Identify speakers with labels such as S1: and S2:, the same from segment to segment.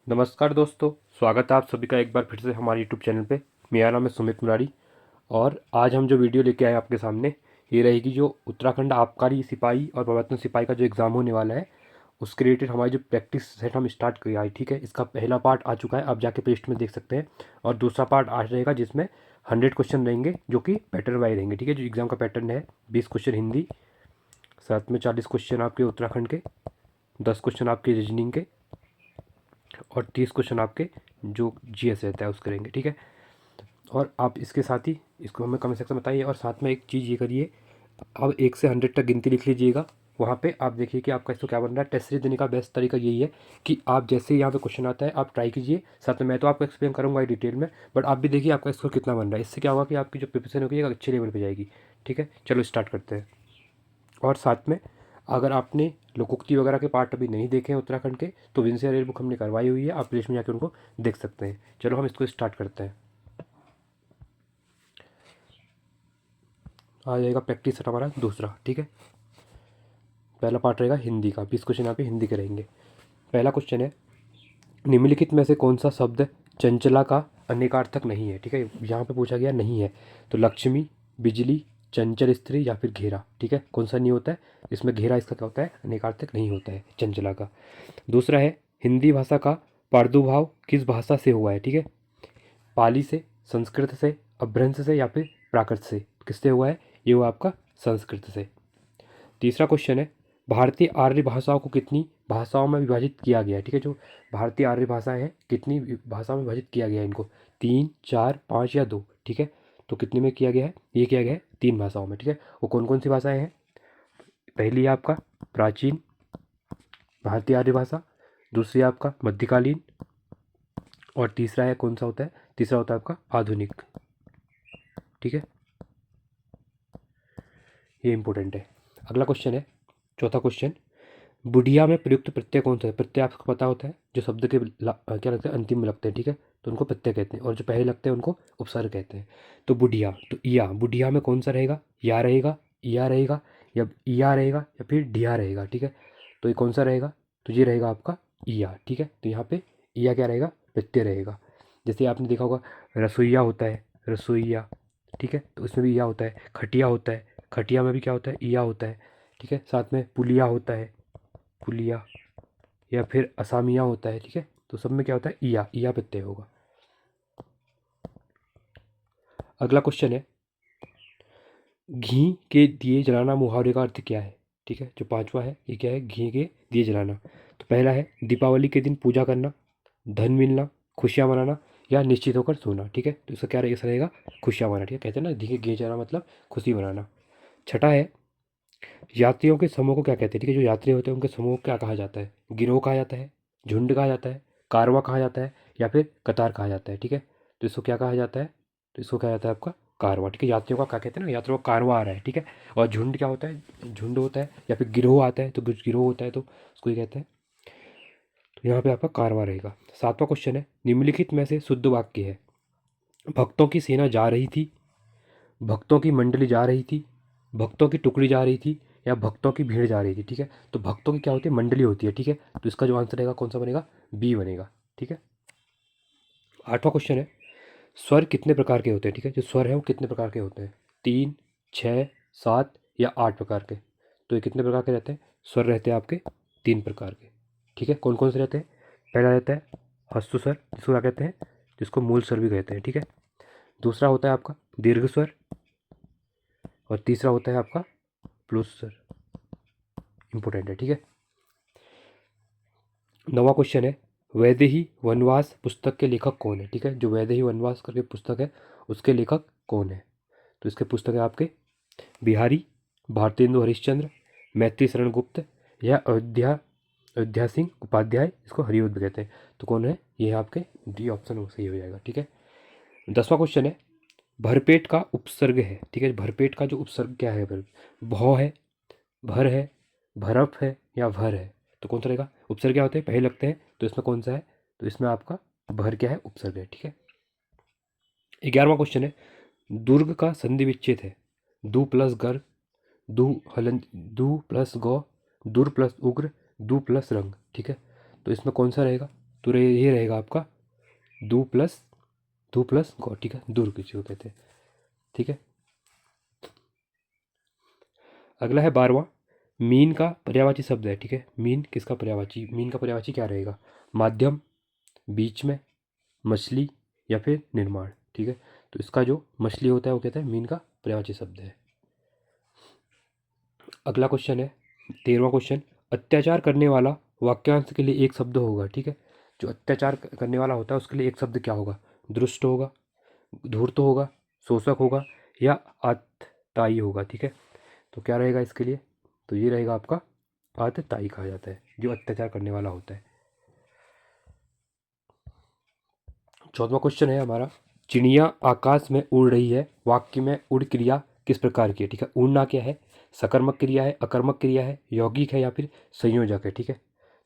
S1: नमस्कार दोस्तों, स्वागत है आप सभी का एक बार फिर से हमारे यूट्यूब चैनल पे। मेरा नाम है सुमित मुरारी और आज हम जो वीडियो लेके आए आपके सामने ये रहेगी जो उत्तराखंड आबकारी सिपाही और प्रवर्तन सिपाही का जो एग्ज़ाम होने वाला है उसके रिलेटेड हमारी जो प्रैक्टिस सेट हम स्टार्ट किया है। ठीक है, इसका पहला पार्ट आ चुका है, आप जाके प्लेलिस्ट में देख सकते हैं। और दूसरा पार्ट आज रहेगा जिसमें 100 क्वेश्चन रहेंगे जो कि पैटर्न वाइज रहेंगे। ठीक है, जो एग्ज़ाम का पैटर्न है 20 क्वेश्चन हिंदी, साथ में 40 क्वेश्चन आपके उत्तराखंड के, 10 क्वेश्चन आपके रीजनिंग के और 30 क्वेश्चन आपके जो जीएस रहता है उसके रहेंगे। ठीक है, और आप इसके साथ ही इसको हमें कमेंट सेक्शन में बताइए। और साथ में एक चीज़ ये करिए, अब 1 से 100 तक गिनती लिख लीजिएगा। वहाँ पे आप देखिए कि आपका इसको क्या बन रहा है। टेस्ट सीरीज देने का बेस्ट तरीका यही है कि आप जैसे ही यहाँ पे क्वेश्चन आता है आप ट्राई कीजिए। साथ में मैं तो आपको एक्सप्लेन करूँगा डिटेल में, बट आप भी देखिए आपका स्कोर कितना बन रहा है। इससे क्या होगा कि आपकी जो प्रिपरेशन होगी एक अच्छे लेवल पे जाएगी। ठीक है, चलो स्टार्ट करते हैं। और साथ में अगर आपने लोकोक्ति वगैरह के पार्ट अभी नहीं देखे हैं उत्तराखंड के, तो विंसे रेल बुक हमने करवाई हुई है, आप प्लेलिस्ट में जाकर उनको देख सकते हैं। चलो हम इसको स्टार्ट करते हैं। आ जाएगा प्रैक्टिस सेट हमारा दूसरा। ठीक है, पहला पार्ट रहेगा हिंदी का, 20 क्वेश्चन यहाँ पे हिंदी के रहेंगे। पहला क्वेश्चन है, निम्नलिखित में से कौन सा शब्द चंचला का अनेकार्थक नहीं है। ठीक है, यहाँ पे पूछा गया नहीं है, तो लक्ष्मी, बिजली, चंचल स्त्री या फिर घेरा। ठीक है, कौन सा नहीं होता है इसमें, घेरा इसका क्या होता है, अनेकार्थक नहीं होता है चंचला का। दूसरा है, हिंदी भाषा का प्रादुर्भाव किस भाषा से हुआ है। ठीक है, पाली से, संस्कृत से, अपभ्रंश से या फिर प्राकृत से। किससे हुआ है, ये हुआ आपका संस्कृत से। तीसरा क्वेश्चन है, भारतीय आर्य भाषाओं को कितनी भाषाओं में विभाजित किया गया है। ठीक है, जो भारतीय आर्य भाषाएं हैं कितनी भाषाओं में विभाजित किया गया है इनको, 3, 4, 5 या 2। ठीक है, तो कितने में किया गया है, ये किया गया है 3 भाषाओं में। ठीक है, वो कौन कौन सी भाषाएं हैं, पहली है आपका प्राचीन भारतीय आर्य भाषा, दूसरी है आपका मध्यकालीन, और तीसरा है कौन सा होता है, तीसरा होता है आपका आधुनिक। ठीक है, ये इंपॉर्टेंट है। अगला क्वेश्चन है, चौथा क्वेश्चन, बुढ़िया में प्रयुक्त प्रत्यय कौन सा है। प्रत्यय आपको पता होता है जो शब्द के क्या लगता है, अंतिम में लगते हैं। ठीक है, तो उनको प्रत्यय कहते हैं, और जो पहले लगते हैं उनको उपसर्ग कहते हैं। तो बुढ़िया, तो इया, बुढ़िया में कौन सा रहेगा, या रहेगा, इया रहेगा, या इया रहेगा, या फिर ढिया रहेगा। ठीक है, तो ये कौन सा रहेगा, तो ये रहेगा आपका इया। ठीक है, तो यहाँ पे इया क्या रहेगा, प्रत्यय रहेगा। जैसे आपने देखा होगा रसोईया होता है, रसोईया। ठीक है, तो उसमें भी इया होता है। खटिया होता है, खटिया में भी क्या होता है, इया होता है। ठीक है, साथ में पुलिया होता है, पुलिया, या फिर असामिया होता है। ठीक है, तो सब में क्या होता है, इया प्रत्यय होगा। अगला क्वेश्चन है, घी के दिए जलाना मुहावरे का अर्थ क्या है। ठीक है, जो पांचवा है ये क्या है, घी के दिए जलाना। तो पहला है दीपावली के दिन पूजा करना, धन मिलना, खुशियाँ मनाना, या निश्चित होकर सोना। ठीक है, तो इसका क्या रहेगा, रहेगा खुशियाँ मनाना। ठीक है, कहते हैं ना घी के दिए जलाना मतलब खुशी मनाना। छठा है, यात्रियों के समूह को क्या कहते हैं। ठीक है, जो यात्री होते हैं उनके समूह को क्या कहा जाता है, गिरोह कहा जाता है, झुंड कहा जाता है, कारवा कहा जाता है, या फिर कतार कहा जाता है। ठीक है, तो इसको क्या कहा जाता है, तो इसको कहा जाता है आपका कारवा। ठीक है, यात्रियों का क्या कहते हैं ना, यात्रियों का कारवा आ रहा है। ठीक है, और झुंड क्या होता है, झुंड होता है, या फिर गिरोह आता है, तो गिरोह होता है तो उसको ही कहते हैं। तो यहाँ पे आपका कारवा रहेगा। सातवां क्वेश्चन है, निम्नलिखित में से शुद्ध वाक्य है, भक्तों की सेना जा रही थी, भक्तों की मंडली जा रही थी, भक्तों की टुकड़ी जा रही थी, या भक्तों की भीड़ जा रही थी। ठीक है, तो भक्तों की क्या होती है, मंडली होती है। ठीक है, तो इसका जो आंसर रहेगा कौन सा बनेगा, बी बनेगा। ठीक है, आठवां क्वेश्चन है, स्वर कितने प्रकार के होते हैं। ठीक है, जो स्वर है वो कितने प्रकार के होते हैं, 3, 6, 7 या 8 प्रकार के। तो ये कितने प्रकार के रहते हैं, स्वर रहते हैं आपके 3 प्रकार के। ठीक है, कौन कौन से रहते हैं, पहला रहता है हस्तु स्वर, जिसको क्या कहते हैं, जिसको मूल स्वर भी कहते हैं। ठीक है, दूसरा होता है आपका दीर्घ स्वर, और तीसरा होता है आपका प्लुस स्वर। इंपॉर्टेंट है। ठीक है, नवा क्वेश्चन है, वैदेही वनवास पुस्तक के लेखक कौन है। ठीक है, जो वैदेही वनवास करके पुस्तक है उसके लेखक कौन है, तो इसके पुस्तक है आपके बिहारी, भारतेंदु हरिश्चंद्र, मैत्री शरण गुप्त, या अयोध्या सिंह उपाध्याय, इसको हरिओद भी कहते हैं। तो कौन है, ये है आपके डी ऑप्शन वो सही हो जाएगा। ठीक है, 10वां क्वेश्चन है, भरपेट का उपसर्ग है। ठीक है, भरपेट का जो उपसर्ग क्या है, भौ है, भर है, भरफ है, या भर है। तो कौन सा रहेगा, उपसर्ग क्या होते हैं, पहले लगते हैं, तो इसमें कौन सा है, तो इसमें आपका भर क्या है, उपसर्ग है। ठीक है, 11वां क्वेश्चन है, दुर्ग का संधि विच्छेद है, दु प्लस गर, दु हलन, दु प्लस गौ, दुर प्लस उग्र, दु प्लस रंग। ठीक है, तो इसमें कौन सा रहेगा, तो ये रहेगा आपका दू प्लस गौ, ठीक है, दूर किसी को कहते हैं, ठीक है। अगला है 12वां, मीन का पर्यायवाची शब्द है, ठीक है। मीन किसका पर्यायवाची, मीन का पर्यायवाची क्या रहेगा, माध्यम, बीच में, मछली या फिर निर्माण, ठीक है। तो इसका जो मछली होता है वो कहते हैं मीन का पर्यायवाची शब्द है। अगला क्वेश्चन है 13वां क्वेश्चन, अत्याचार करने वाला वाक्यांश के लिए एक शब्द होगा, ठीक है। जो अत्याचार करने वाला होता है उसके लिए एक शब्द क्या होगा, दुष्ट होगा, धूर्त होगा, शोषक होगा या आतताई होगा, ठीक है। तो क्या रहेगा इसके लिए, तो ये रहेगा आपका आतताई कहा जाता है जो अत्याचार करने वाला होता है। 14वां क्वेश्चन है हमारा, चिड़िया आकाश में उड़ रही है, वाक्य में उड़ क्रिया किस प्रकार की है, ठीक है। उड़ना क्या है, सकर्मक क्रिया है, अकर्मक क्रिया है, यौगिक है या फिर संयोजक है, ठीक है।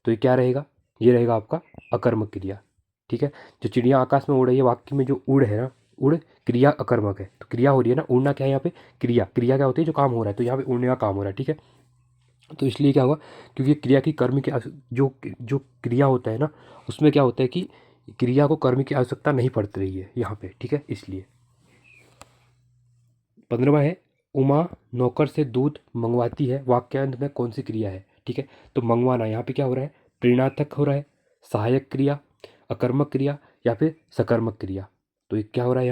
S1: तो ये क्या रहेगा, ये रहेगा आपका अकर्मक क्रिया, ठीक है। जो चिड़िया आकाश में उड़ रही है, वाक्य में जो उड़ है ना, उड़ क्रिया अकर्मक है, तो क्रिया हो रही है ना, उड़ना क्या है यहाँ पे, क्रिया, क्रिया क्या होती है, जो काम हो रहा है, तो यहाँ पे उड़ने का काम हो रहा है, ठीक है। तो इसलिए क्या होगा, क्योंकि क्रिया की कर्म की जो जो क्रिया होता है ना, उसमें क्या होता है कि क्रिया को कर्म की आवश्यकता नहीं पड़ रही है यहाँ पे, ठीक है, इसलिए। 15वां है, उमा नौकर से दूध मंगवाती है, वाक्यांश में कौन सी क्रिया है, ठीक है। तो मंगवाना यहाँ पे क्या हो रहा है, प्रेरणार्थक हो रहा है, सहायक क्रिया, अकर्मक क्रिया या फिर सकर्मक क्रिया। तो ये क्या हो रहा है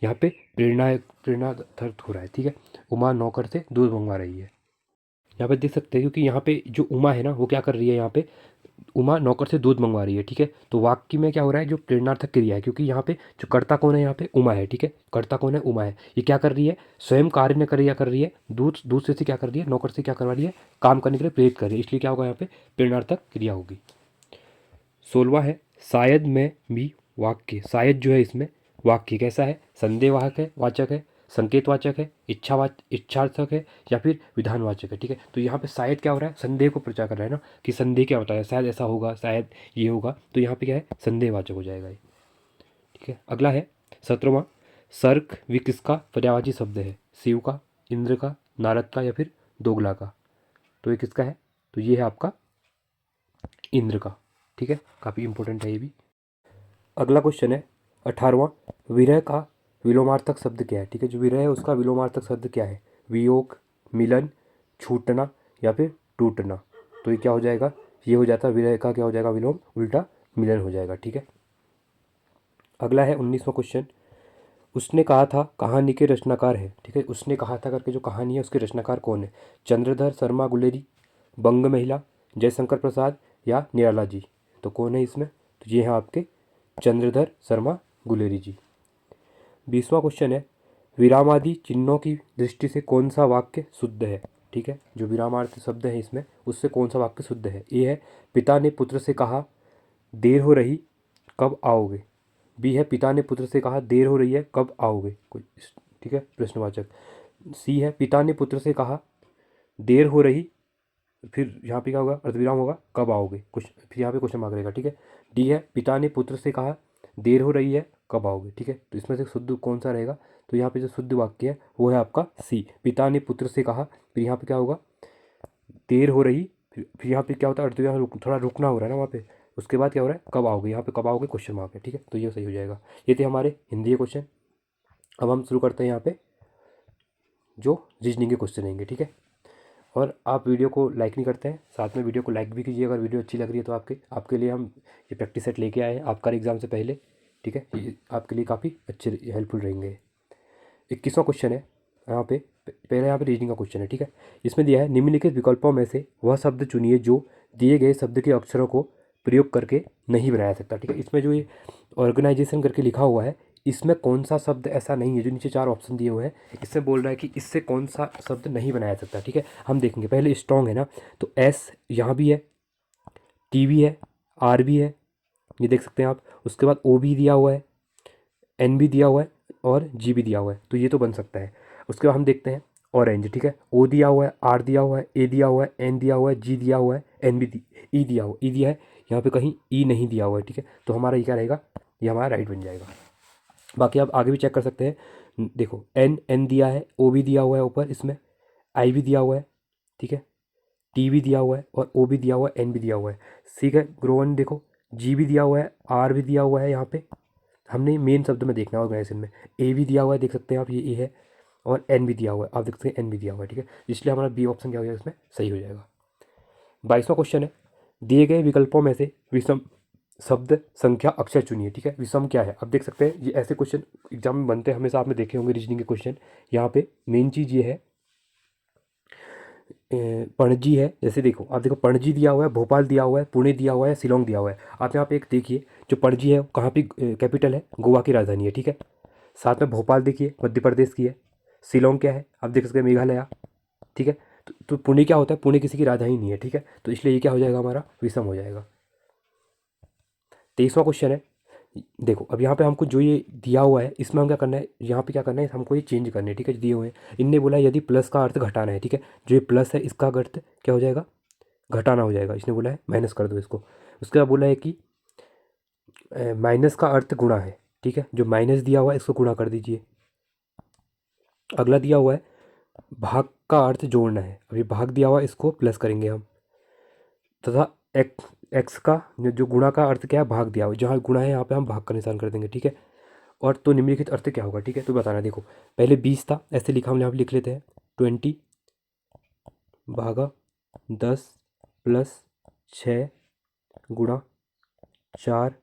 S1: यहाँ पे प्रेरणार्थक हो रहा है, ठीक है। उमा नौकर से दूध मंगवा रही है, यहाँ पे देख सकते हैं, क्योंकि यहाँ पे जो उमा है ना वो क्या कर रही है, यहाँ पे उमा नौकर से दूध मंगवा रही है, ठीक है। तो वाक्य में क्या हो रहा है, जो प्रेरणार्थक क्रिया है, क्योंकि यहाँ पे जो कर्ता कौन है, यहाँ पे उमा है, ठीक है। कर्ता कौन है, उमा है। ये क्या कर रही है, स्वयं कार्य न क्रिया कर रही है, दूध दूध से क्या कर रही है, नौकर से क्या करवा रही है, काम करने के लिए प्रेरित कर रही है, इसलिए क्या होगा यहाँ पे प्रेरणार्थक क्रिया होगी। 16वां है, शायद में भी वाक्य, शायद जो है इसमें वाक्य कैसा है, संदेहवाचक है, वाचक है, संकेतवाचक है, इच्छार्थक है या फिर विधानवाचक है, ठीक है। तो यहाँ पे शायद क्या हो रहा है, संदेह को प्रचार कर रहा है ना, कि संदेह क्या होता है, शायद ऐसा होगा, शायद ये होगा, तो यहाँ पे क्या है, संदेहवाचक हो जाएगा ये, ठीक है। अगला है 17वां, सर्क भी किसका पर्यायवाची शब्द है, शिव का, इंद्र का, नारद का या फिर दोगला का। तो ये किसका है, तो ये है आपका इंद्र का, ठीक है, काफ़ी इंपॉर्टेंट है ये भी। अगला क्वेश्चन है 18वां, विरह का विलोमार्थक शब्द क्या है, ठीक है। जो विरह है उसका विलोमार्थक शब्द क्या है, वियोग, मिलन, छूटना या फिर टूटना। तो ये क्या हो जाएगा, ये हो जाता है विरह का क्या हो जाएगा विलोम, उल्टा मिलन हो जाएगा, ठीक है। अगला है 19वां क्वेश्चन, उसने कहा था कहानी के रचनाकार है, ठीक है। उसने कहा था करके जो कहानी है उसके रचनाकार कौन है, चंद्रधर शर्मा गुलेरी, बंग महिला, जयशंकर प्रसाद या निराला जी। तो कौन है इसमें, तो ये हैं आपके चंद्रधर शर्मा गुलेरी जी। 20वां क्वेश्चन है, विरामादि चिन्हों की दृष्टि से कौन सा वाक्य शुद्ध है, ठीक है। जो विरामार्थ शब्द है इसमें उससे कौन सा वाक्य शुद्ध है, ए है पिता ने पुत्र से कहा देर हो रही कब आओगे, बी है पिता ने पुत्र से कहा देर हो रही है कब आओगे, कोई, ठीक है, प्रश्नवाचक। सी है पिता ने पुत्र से कहा देर हो रही, फिर यहाँ पे क्या होगा, अर्धविराम होगा, कब आओगे, कुछ फिर यहाँ पे क्वेश्चन मार्क रहेगा, ठीक है। डी है पिता ने पुत्र से कहा देर हो रही है कब आओगे, ठीक है। तो इसमें से शुद्ध कौन सा रहेगा, तो यहाँ पे जो शुद्ध वाक्य है वो है आपका सी, पिता ने पुत्र से कहा, फिर यहाँ पे क्या होगा, देर हो रही, फिर यहाँ पे क्या होता है, अर्धविराम, थोड़ा रुकना हो रहा है ना वहाँ पे, उसके बाद क्या हो रहा है, कब आओगे, यहाँ पे कब आओगे क्वेश्चन मार्क है, ठीक है। तो ये सही हो जाएगा। ये थे हमारे हिंदी के क्वेश्चन। अब हम शुरू करते हैं यहाँ पे जो रीजनिंग के क्वेश्चन रहेंगे, ठीक है। और आप वीडियो को लाइक नहीं करते हैं, साथ में वीडियो को लाइक भी कीजिए अगर वीडियो अच्छी लग रही है तो आपके लिए हम ये प्रैक्टिस सेट लेके आए हैं आपका एग्ज़ाम से पहले, ठीक है। ये आपके लिए काफ़ी अच्छे हेल्पफुल रहेंगे। 21वां क्वेश्चन है यहाँ पे, पहले यहाँ पे रीजनिंग का क्वेश्चन है, ठीक है। इसमें दिया है निम्नलिखित विकल्पों में से वह शब्द चुनिए जो दिए गए शब्द के अक्षरों को प्रयोग करके नहीं बनाया सकता, ठीक है। इसमें जो ये ऑर्गेनाइजेशन करके लिखा हुआ है, इसमें कौन सा शब्द ऐसा नहीं है, जो नीचे 4 ऑप्शन दिए हुए हैं इससे बोल रहा है कि इससे कौन सा शब्द नहीं बनाया सकता, ठीक है। हम देखेंगे पहले, स्ट्रॉन्ग है ना, तो एस यहाँ भी है, टी भी है, आर भी है, ये देख सकते हैं आप। उसके बाद ओ भी दिया हुआ है, एन भी दिया हुआ है और जी भी दिया हुआ है, तो ये तो बन सकता है। उसके बाद हम देखते हैं ऑरेंज, ठीक है। ओ दिया हुआ है, आर दिया हुआ है, ए दिया हुआ है, एन दिया हुआ है, जी दिया हुआ है, एन भी ई दिया हुआ, ई दिया है, यहाँ पे कहीं ई नहीं दिया हुआ है, ठीक है। तो हमारा ये क्या रहेगा, ये हमारा राइट बन जाएगा। बाकी आप आगे भी चेक कर सकते हैं, देखो एन एन दिया है, ओ भी दिया हुआ है ऊपर इसमें, आई भी दिया हुआ है, ठीक है, टी भी दिया हुआ है और ओ भी दिया हुआ है, एन भी दिया हुआ है, ठीक है। ग्रोवन देखो जी भी दिया हुआ है, आर भी दिया हुआ है। यहाँ पे हमने मेन शब्द में देखना है ऑर्गेनाइजेशन में। ए भी दिया हुआ है, देख सकते हैं आप, ये ए है। और एन भी दिया हुआ है, आप देख सकते हैं एन भी दिया हुआ है, ठीक है। इसलिए हमारा बी ऑप्शन क्या हो जाएगा, इसमें सही हो जाएगा। 22वां क्वेश्चन है, दिए गए विकल्पों में से विषम शब्द संख्या अक्षर चुनिए, ठीक है। विषम क्या है, अब देख सकते हैं ये ऐसे क्वेश्चन एग्जाम में बनते हैं हमेशा, आपने देखे होंगे रीजनिंग के क्वेश्चन। यहाँ पे मेन चीज़ ये है, पणजी है। जैसे देखो, आप देखो पणजी दिया हुआ है, भोपाल दिया हुआ है, पुणे दिया हुआ है, शिलोंग दिया हुआ है। आप यहाँ पे एक देखिए, जो पणजी है कहाँ की कैपिटल है, गोवा की राजधानी है, ठीक है। साथ में भोपाल देखिए मध्य प्रदेश की है। शिलोंग क्या है, आप देख सकते हैं मेघालय, ठीक है। तो पुणे क्या होता है, पुणे किसी की राजधानी नहीं है, ठीक है। तो इसलिए ये क्या हो जाएगा, हमारा विषम हो जाएगा। 23वां क्वेश्चन है, देखो अब यहाँ पे हमको जो ये दिया हुआ है इसमें हम क्या करना है, यहाँ पे क्या करना है, हमको ये चेंज करना है, ठीक है। जो दिए हुए हैं, इनने बोला है यदि प्लस का अर्थ घटाना है, ठीक है। जो ये प्लस है इसका अर्थ क्या हो जाएगा, घटाना हो जाएगा। इसने बोला है माइनस कर दो इसको। उसके बाद बोला है कि माइनस का अर्थ गुणा है, ठीक है। जो माइनस दिया हुआ है इसको गुणा कर दीजिए। अगला दिया हुआ है भाग का अर्थ जोड़ना है, अभी भाग दिया हुआ है इसको प्लस करेंगे हम। तथा एक्स का जो गुणा का अर्थ क्या है, भाग दिया हुआ है, जहाँ गुणा है यहाँ पे हम भाग का निशान कर देंगे, ठीक है। और तो निम्नलिखित अर्थ क्या होगा, ठीक है। तो बताना, देखो पहले 20 था, ऐसे लिखा, हम यहाँ पे लिख लेते हैं 20 भागा 10 प्लस 6 गुणा 4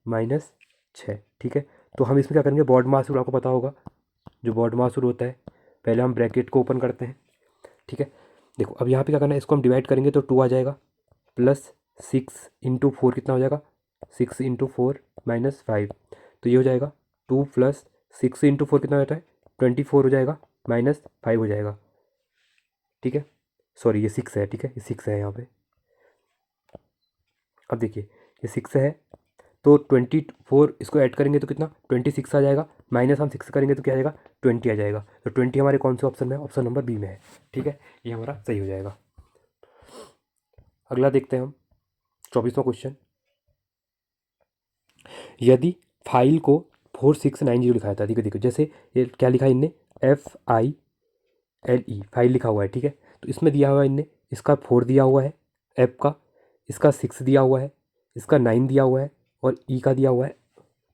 S1: माइनस 6, ठीक है। तो हम इसमें क्या करेंगे, बॉड मास रूल आपको पता होगा, जो बॉड मास रूल होता है, पहले हम ब्रैकेट को ओपन करते हैं, ठीक है। देखो अब यहाँ पे क्या करना है, इसको हम डिवाइड करेंगे तो 2 आ जाएगा, प्लस 6 × 4 कितना हो जाएगा, 6 × 4 माइनस 5। तो ये हो जाएगा 2 प्लस 6 × 4 कितना होता है, 24 हो जाएगा, माइनस 5 हो जाएगा, ठीक है। सॉरी ये 6 है, ठीक है, ये 6 है यहाँ पे। अब देखिए ये 6 है, तो 24 इसको ऐड करेंगे तो कितना, 26 आ जाएगा, माइनस हम 6 करेंगे तो क्या आ जाएगा, 20 आ जाएगा। तो 20 हमारे कौन से ऑप्शन में है, ऑप्शन नंबर बी में है, ठीक है। ये हमारा सही हो जाएगा। अगला देखते हैं हम 24वां क्वेश्चन, यदि फाइल को 4690 लिखा था, ठीक है। देखो जैसे ये क्या लिखा है इनने, FILE फाइल लिखा हुआ है, ठीक है। तो इसमें दिया हुआ है इनने, इसका 4 दिया हुआ है ऐप का, इसका 6 दिया हुआ है, इसका 9 दिया हुआ है, और ई का दिया हुआ है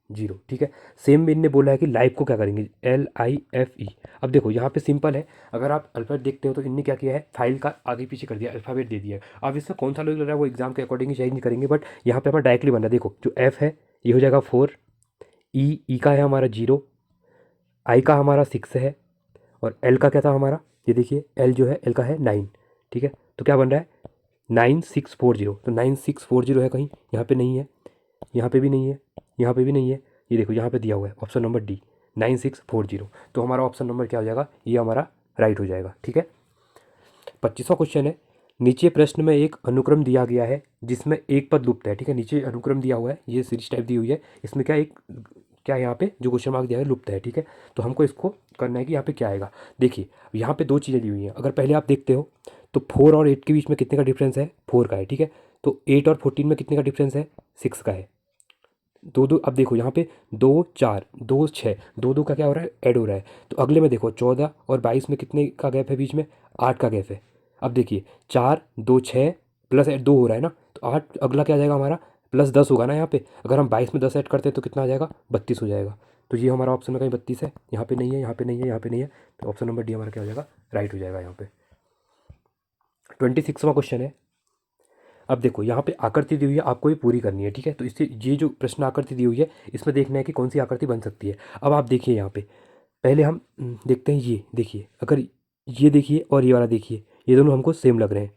S1: 0, ठीक है। सेम इनने बोला है कि लाइव को क्या करेंगे, LIFE। अब देखो यहाँ पे सिंपल है, अगर आप अल्फ़ाबेट देखते हो तो इनने क्या किया है, फाइल का आगे पीछे कर दिया, अल्फ़ाबेट दे दिया है। अब इसमें कौन सा लॉजिक लग रहा है वो एग्जाम के अकॉर्डिंग चेंज नहीं करेंगे, बट यहाँ पे हमारा डायरेक्टली बन रहा है। देखो जो F है ये हो जाएगा 4, ई का है हमारा 0, आई का हमारा 6 है, और एल का क्या था हमारा, ये देखिए एल जो है, एल का है 9, ठीक है। तो क्या बन रहा है 9640, तो 9640 है कहीं, यहाँ पे नहीं है, यहाँ पे भी नहीं है, यहाँ पे भी नहीं है, ये देखो यहाँ पे दिया हुआ है ऑप्शन नंबर डी 9640। तो हमारा ऑप्शन नंबर क्या हो जाएगा, ये हमारा राइट हो जाएगा, ठीक है। 25वां क्वेश्चन है, नीचे प्रश्न में एक अनुक्रम दिया गया है जिसमें एक पद लुप्त है, ठीक है। नीचे अनुक्रम दिया हुआ है, ये सीरीज टाइप दी हुई है, इसमें क्या एक क्या यहाँ पे जो क्वेश्चन मार्क दिया है लुप्त है, ठीक है। तो हमको इसको करना है कि यहाँ पे क्या आएगा। देखिए यहाँ पे 2 चीज़ें दी हुई हैं, अगर पहले आप देखते हो तो 4 और 8 के बीच में कितने का डिफरेंस है, 4 का है, ठीक है। तो 8 और 14 में कितने का डिफरेंस है, 6 का है। दो दो, अब देखो यहाँ पे 2 4 2 6, 2 का क्या हो रहा है, ऐड हो रहा है। तो अगले में देखो 14 और 22 में कितने का गैप है, बीच में 8 का गैप है। अब देखिए 4 2 6 प्लस 2 हो रहा है ना, तो 8, अगला क्या आ जाएगा हमारा, प्लस 10 होगा ना यहाँ पे। अगर हम 22 में 10 ऐड करते हैं तो कितना आ जाएगा, 32 हो जाएगा। तो ये हमारा ऑप्शन में कहीं 32 है, यहाँ पे नहीं है, यहाँ पे नहीं है, यहाँ पे नहीं है। तो ऑप्शन नंबर डी हमारा क्या हो जाएगा, राइट हो जाएगा यहाँ पे। 26वां क्वेश्चन है, अब देखो यहाँ पे आकृति दी हुई है, आपको ये पूरी करनी है, ठीक है। तो इससे ये जो प्रश्न आकृति दी हुई है इसमें देखना है कि कौन सी आकृति बन सकती है। अब आप देखिए यहाँ पे पहले हम देखते हैं, ये देखिए, अगर ये देखिए और ये वाला देखिए, ये दोनों हमको सेम लग रहे हैं,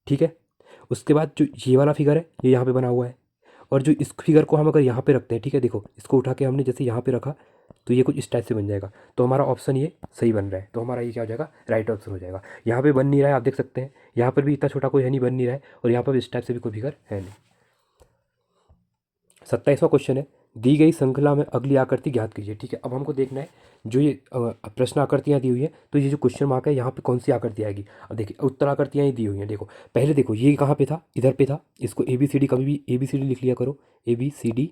S1: ठीक है। उसके बाद जो ये वाला फिगर है ये यहाँ पे बना हुआ है, और जो इस फिगर को हम अगर यहाँ पे रखते हैं, ठीक है, देखो इसको उठा के हमने जैसे यहाँ पे रखा तो ये कुछ इस टाइप से बन जाएगा। तो हमारा ऑप्शन ये सही बन रहा है, तो हमारा ये क्या हो जाएगा, राइट ऑप्शन हो जाएगा। यहाँ पे बन नहीं रहा है, आप देख सकते हैं यहाँ पर भी इतना छोटा कोई है नहीं, बन नहीं रहा है, और यहाँ पर भी इस टाइप से भी कोई फिगर है नहीं। 27वां क्वेश्चन है, दी गई श्रृंखला में अगली आकृति ज्ञात कीजिए, ठीक है। अब हमको देखना है जो ये प्रश्न आकृतियाँ दी हुई हैं, तो ये जो क्वेश्चन मार्क है यहाँ पे कौन सी आकृति आएगी। अब देखिए उत्तर आकृतियाँ ही दी हुई हैं, देखो पहले देखो ये कहाँ पे था, इधर पे था, इसको ABCD कभी भी ABCD लिख लिया करो, ABCD।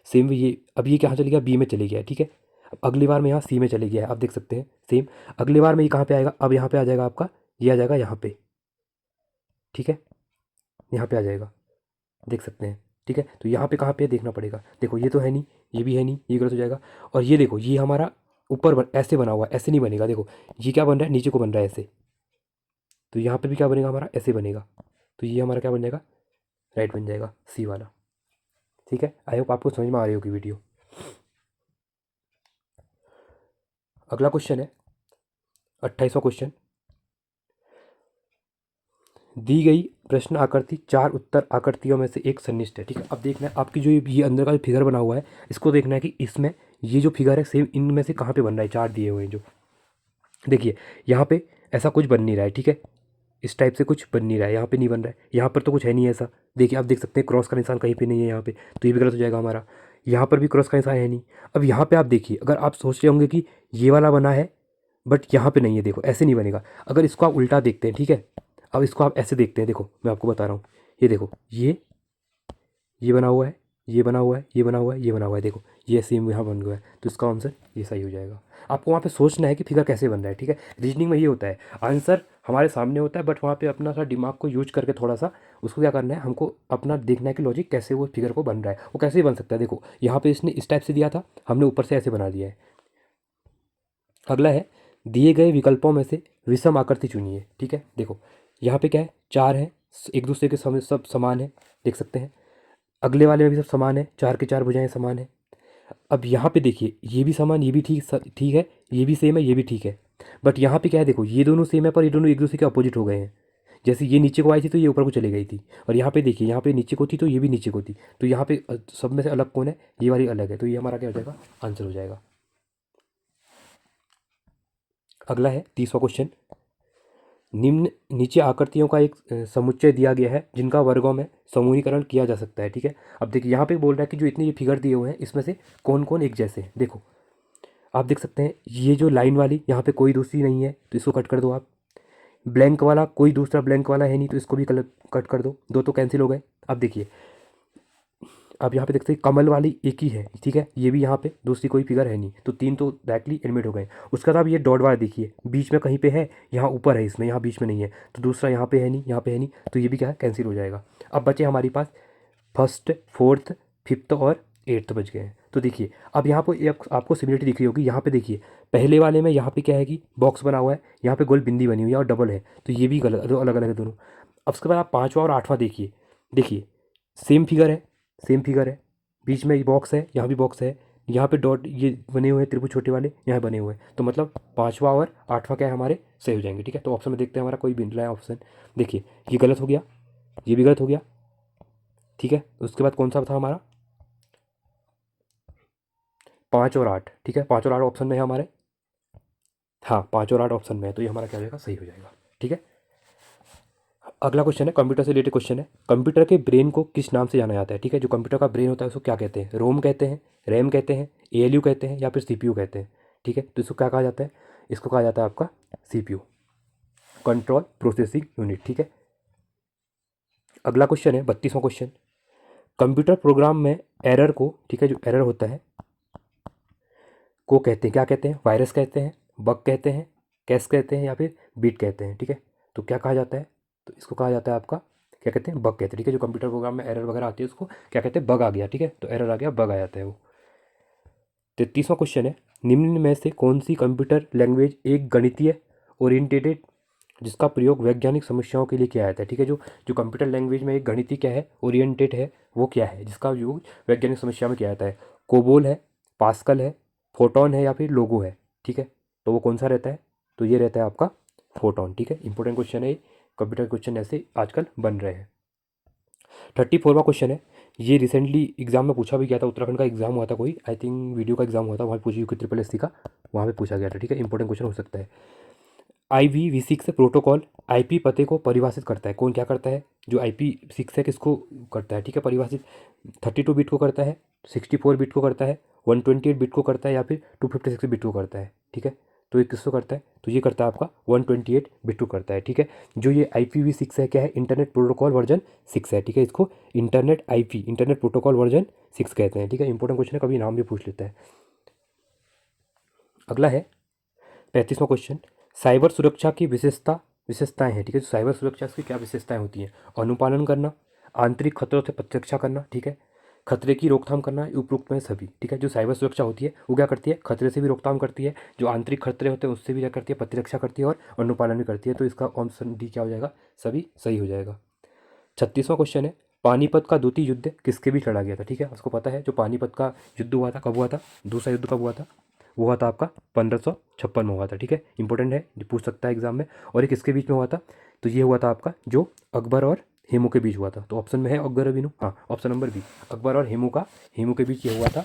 S1: सेम ये अब ये कहाँ चले गया, बी में चले गया, ठीक है। अब अगली बार में यहाँ सी में चले गया है, आप देख सकते हैं सेम। अगली बार में ये कहाँ पे आएगा, अब यहाँ पे आ जाएगा आपका, ये आ जाएगा यहाँ पे, ठीक है, यहाँ पे आ जाएगा, देख सकते हैं। ठीक है। तो यहाँ पे कहाँ पे है देखना पड़ेगा। देखो ये तो है नहीं, ये भी है नहीं, ये गलत हो जाएगा। और ये देखो ये हमारा ऐसे बना हुआ है, ऐसे नहीं बनेगा। देखो ये क्या बन रहा है, नीचे को बन रहा है ऐसे, तो यहाँ पे भी क्या बनेगा हमारा, ऐसे बनेगा। तो ये हमारा क्या बन जाएगा, राइट बन जाएगा, सी वाला। ठीक है, आई होप आपको समझ में आ रही होगी वीडियो। अगला क्वेश्चन है 28वां क्वेश्चन। दी गई प्रश्न आकृति 4 उत्तर आकृतियों में से एक सन्निष्ठ है। ठीक है, अब देखना है आपकी जो ये अंदर का जो फिगर बना हुआ है, इसको देखना है कि इसमें ये जो फिगर है सेम इनमें से कहाँ पे बन रहा है। 4 दिए हुए हैं जो, देखिए यहाँ पे ऐसा कुछ बन नहीं रहा है। ठीक है, इस टाइप से कुछ बन नहीं रहा है, यहाँ पे नहीं बन रहा है, यहाँ पर तो कुछ है नहीं ऐसा। देखिए आप देख सकते हैं क्रॉस का निशान कहीं पे नहीं है यहाँ पे, तो ये भी गलत हो जाएगा हमारा। यहाँ पर भी क्रॉस का निशान है नहीं। अब यहाँ पे आप देखिए, अगर आप सोच रहे होंगे कि ये वाला बना है बट यहाँ पे नहीं है, देखो ऐसे नहीं बनेगा। अगर इसको आप उल्टा देखते हैं, ठीक है, अब इसको आप ऐसे देखते हैं, देखो मैं आपको बता रहा हूँ, ये देखो ये बना हुआ है, ये बना हुआ है, ये बना हुआ है, ये बना हुआ है, देखो ये सेम यहाँ बन गया है। तो इसका आंसर ये सही हो जाएगा। आपको वहाँ पे सोचना है कि फिगर कैसे बन रहा है। ठीक है, रीजनिंग में ये होता है, आंसर हमारे सामने होता है बट वहाँ पे अपना सा दिमाग को यूज करके थोड़ा सा उसको क्या करना है, हमको अपना देखना है कि लॉजिक कैसे वो फिगर को बन रहा है, वो कैसे भी बन सकता है। देखो यहाँ पे इसने इस टाइप से दिया था, हमने ऊपर से ऐसे बना दिया है। अगला है, दिए गए विकल्पों में से विषम आकृति चुनिए। ठीक है, देखो यहाँ पे क्या है, 4 है, एक दूसरे के सब समान है, देख सकते हैं। अगले वाले में भी सब समान है, 4 के 4 भुजाएं समान है। अब यहाँ पे देखिए ये भी समान, ये भी ठीक है, ये भी सेम है, ये भी ठीक है। बट यहाँ पे क्या है, देखो ये दोनों सेम है पर ये दोनों एक दूसरे के अपोजिट हो गए हैं। जैसे ये नीचे को आई थी तो ये ऊपर को चली गई थी, और यहाँ पे देखिए यहाँ पे नीचे को थी तो ये भी नीचे को थी। तो यहाँ पे सब में से अलग कौन है, ये वाली अलग है, तो ये हमारा क्या हो जाएगा, आंसर हो जाएगा। अगला है 30वां क्वेश्चन। निम्न नीचे आकृतियों का एक समुच्चय दिया गया है जिनका वर्गों में समूहीकरण किया जा सकता है। ठीक है, अब देखिए यहाँ पे बोल रहा है कि जो इतने ये फिगर दिए हुए हैं इसमें से कौन कौन एक जैसे हैं। देखो आप देख सकते हैं, ये जो लाइन वाली यहाँ पे कोई दूसरी नहीं है तो इसको कट कर दो आप। ब्लैंक वाला कोई दूसरा ब्लैंक वाला है नहीं तो इसको भी कट कर दो, दो तो कैंसिल हो गए। अब देखिए आप यहाँ पे देखते हैं कमल वाली एक ही है, ठीक है, ये भी यहाँ पे दूसरी कोई फिगर है नहीं, तो 3 तो डायरेक्टली एलिमिनेट हो गए। उसके बाद आप ये डॉट वाला देखिए, बीच में कहीं पे है, यहाँ ऊपर है, इसमें यहाँ बीच में नहीं है, तो दूसरा यहाँ पे है नहीं, यहाँ पे है नहीं, तो ये भी क्या है, कैंसिल हो जाएगा। अब बचे हमारे पास फर्स्ट, फोर्थ, फिफ्थ और एट्थ बच गए हैं। तो देखिए अब यहाँ पर आपको सिमिलरिटी दिख रही होगी। यहाँ पे देखिए पहले वाले में यहाँ पे क्या है कि बॉक्स बना हुआ है, यहाँ पे गोल बिंदी बनी हुई है और डबल है, तो ये भी गलत, दो अलग अलग है दोनों। अब उसके बाद आप 5वां और 8वां देखिए, देखिए सेम फिगर है, सेम फिगर है, बीच में बॉक्स है, यहाँ भी बॉक्स है, यहाँ पे डॉट ये बने हुए हैं त्रिभुज छोटे वाले, यहाँ बने हुए हैं, तो मतलब 5वां और 8वां क्या है हमारे सही हो जाएंगे। ठीक है, तो ऑप्शन में देखते हैं हमारा कोई भी नहीं है ऑप्शन। देखिए ये गलत हो गया, ये भी गलत हो गया। ठीक है, उसके बाद कौन सा था हमारा, 5 और 8। ठीक है, 5 और 8 ऑप्शन में है हमारे, हाँ 5 और 8 ऑप्शन में है, तो ये हमारा क्या हो जाएगा, सही हो जाएगा। ठीक है, अगला क्वेश्चन है कंप्यूटर से रिलेटेड क्वेश्चन है। कंप्यूटर के ब्रेन को किस नाम से जाना जाता है। ठीक है, जो कंप्यूटर का ब्रेन होता है उसको क्या कहते हैं, रोम कहते हैं, रैम कहते हैं, एएलयू कहते हैं या फिर सीपीयू कहते हैं। ठीक है, तो इसको क्या कहा जाता है, इसको कहा जाता है आपका सीपीयू, कंट्रोल प्रोसेसिंग यूनिट। ठीक है, अगला क्वेश्चन है 32वां क्वेश्चन। कंप्यूटर प्रोग्राम में एरर को, ठीक है, जो एरर होता है को कहते हैं, क्या कहते हैं, वायरस कहते हैं, बग कहते हैं, कैश कहते हैं या फिर बीट कहते हैं। ठीक है, तो क्या कहा जाता है, तो इसको कहा जाता है आपका, क्या कहते हैं, बग कहते हैं। ठीक है, जो कंप्यूटर प्रोग्राम में एरर वगैरह आती है उसको क्या कहते हैं, बग आ गया। ठीक है, तो एरर आ गया, बग आ जाता है वो। 33वां क्वेश्चन है, निम्न में से कौन सी कंप्यूटर लैंग्वेज एक गणितीय ओरिएंटेड जिसका प्रयोग वैज्ञानिक समस्याओं के लिए किया जाता है। ठीक है, जो जो कंप्यूटर लैंग्वेज में एक गणितीय क्या है, ओरिएंटेड है, वो क्या है जिसका उपयोग वैज्ञानिक समस्या में किया जाता है। कोबोल है, पास्कल है, फोटोन है या फिर लोगो है। ठीक है, तो वो कौन सा रहता है, तो ये रहता है आपका फोटोन। ठीक है, इंपॉर्टेंट क्वेश्चन है, कंप्यूटर क्वेश्चन ऐसे आजकल बन रहे हैं। 34वां क्वेश्चन है, ये रिसेंटली एग्जाम में पूछा भी गया था, उत्तराखंड का एग्जाम हुआ था कोई, आई थिंक वीडियो का एग्जाम हुआ था, वहाँ पूछी यूपी ट्रिपल एससी का, वहाँ पे पूछा गया था। ठीक है, इंपॉर्टेंट क्वेश्चन हो सकता है। IPv6 प्रोटोकॉल आईपी पते को परिभाषित करता है, कौन क्या करता है, जो IP6 है किसको करता है। ठीक है, परिभाषित 32 बिट को करता है, 64 बिट को करता है, 128 बिट को करता है या फिर 256 बिट को करता है। ठीक है, तो ये किसको करता है, तो ये करता है आपका 128 बिट को करता है। ठीक है, जो ये IPv6 है क्या है, इंटरनेट प्रोटोकॉल वर्जन 6 है। ठीक है, इसको इंटरनेट प्रोटोकॉल वर्जन 6 कहते हैं। ठीक है, इंपॉर्टेंट क्वेश्चन है, कभी नाम भी पूछ लेता है। अगला है 35वां क्वेश्चन, साइबर सुरक्षा की विशेषताएं हैं। ठीक है, तो साइबर सुरक्षा की क्या विशेषताएं होती हैं, अनुपालन करना, आंतरिक खतरों से प्रतिरक्षा करना, ठीक है, खतरे की रोकथाम करना, उपयुक्त में सभी, ठीक है। जो साइबर सुरक्षा होती है वो क्या करती है, खतरे से भी रोकथाम करती है, जो आंतरिक खतरे होते हैं उससे भी क्या करती है, प्रतिरक्षा करती है और अनुपालन भी करती है। तो इसका ऑप्शन डी क्या हो जाएगा, सभी सही हो जाएगा। 36वां क्वेश्चन है, पानीपत का द्वितीय युद्ध किसके बीच लड़ा गया था, ठीक है। उसको पता है जो पानीपत का युद्ध हुआ था, कब हुआ था, दूसरा युद्ध कब हुआ था, वो हुआ था आपका 1556 में हुआ था, ठीक है। इंपॉर्टेंट है, ये पूछ सकता है एग्जाम में। और ये किसके बीच में हुआ था, तो ये हुआ था आपका जो अकबर और हेमू के बीच हुआ था। तो ऑप्शन में है अकबर और बीनू, हाँ ऑप्शन नंबर बी, अकबर और हेमू के बीच ये हुआ था।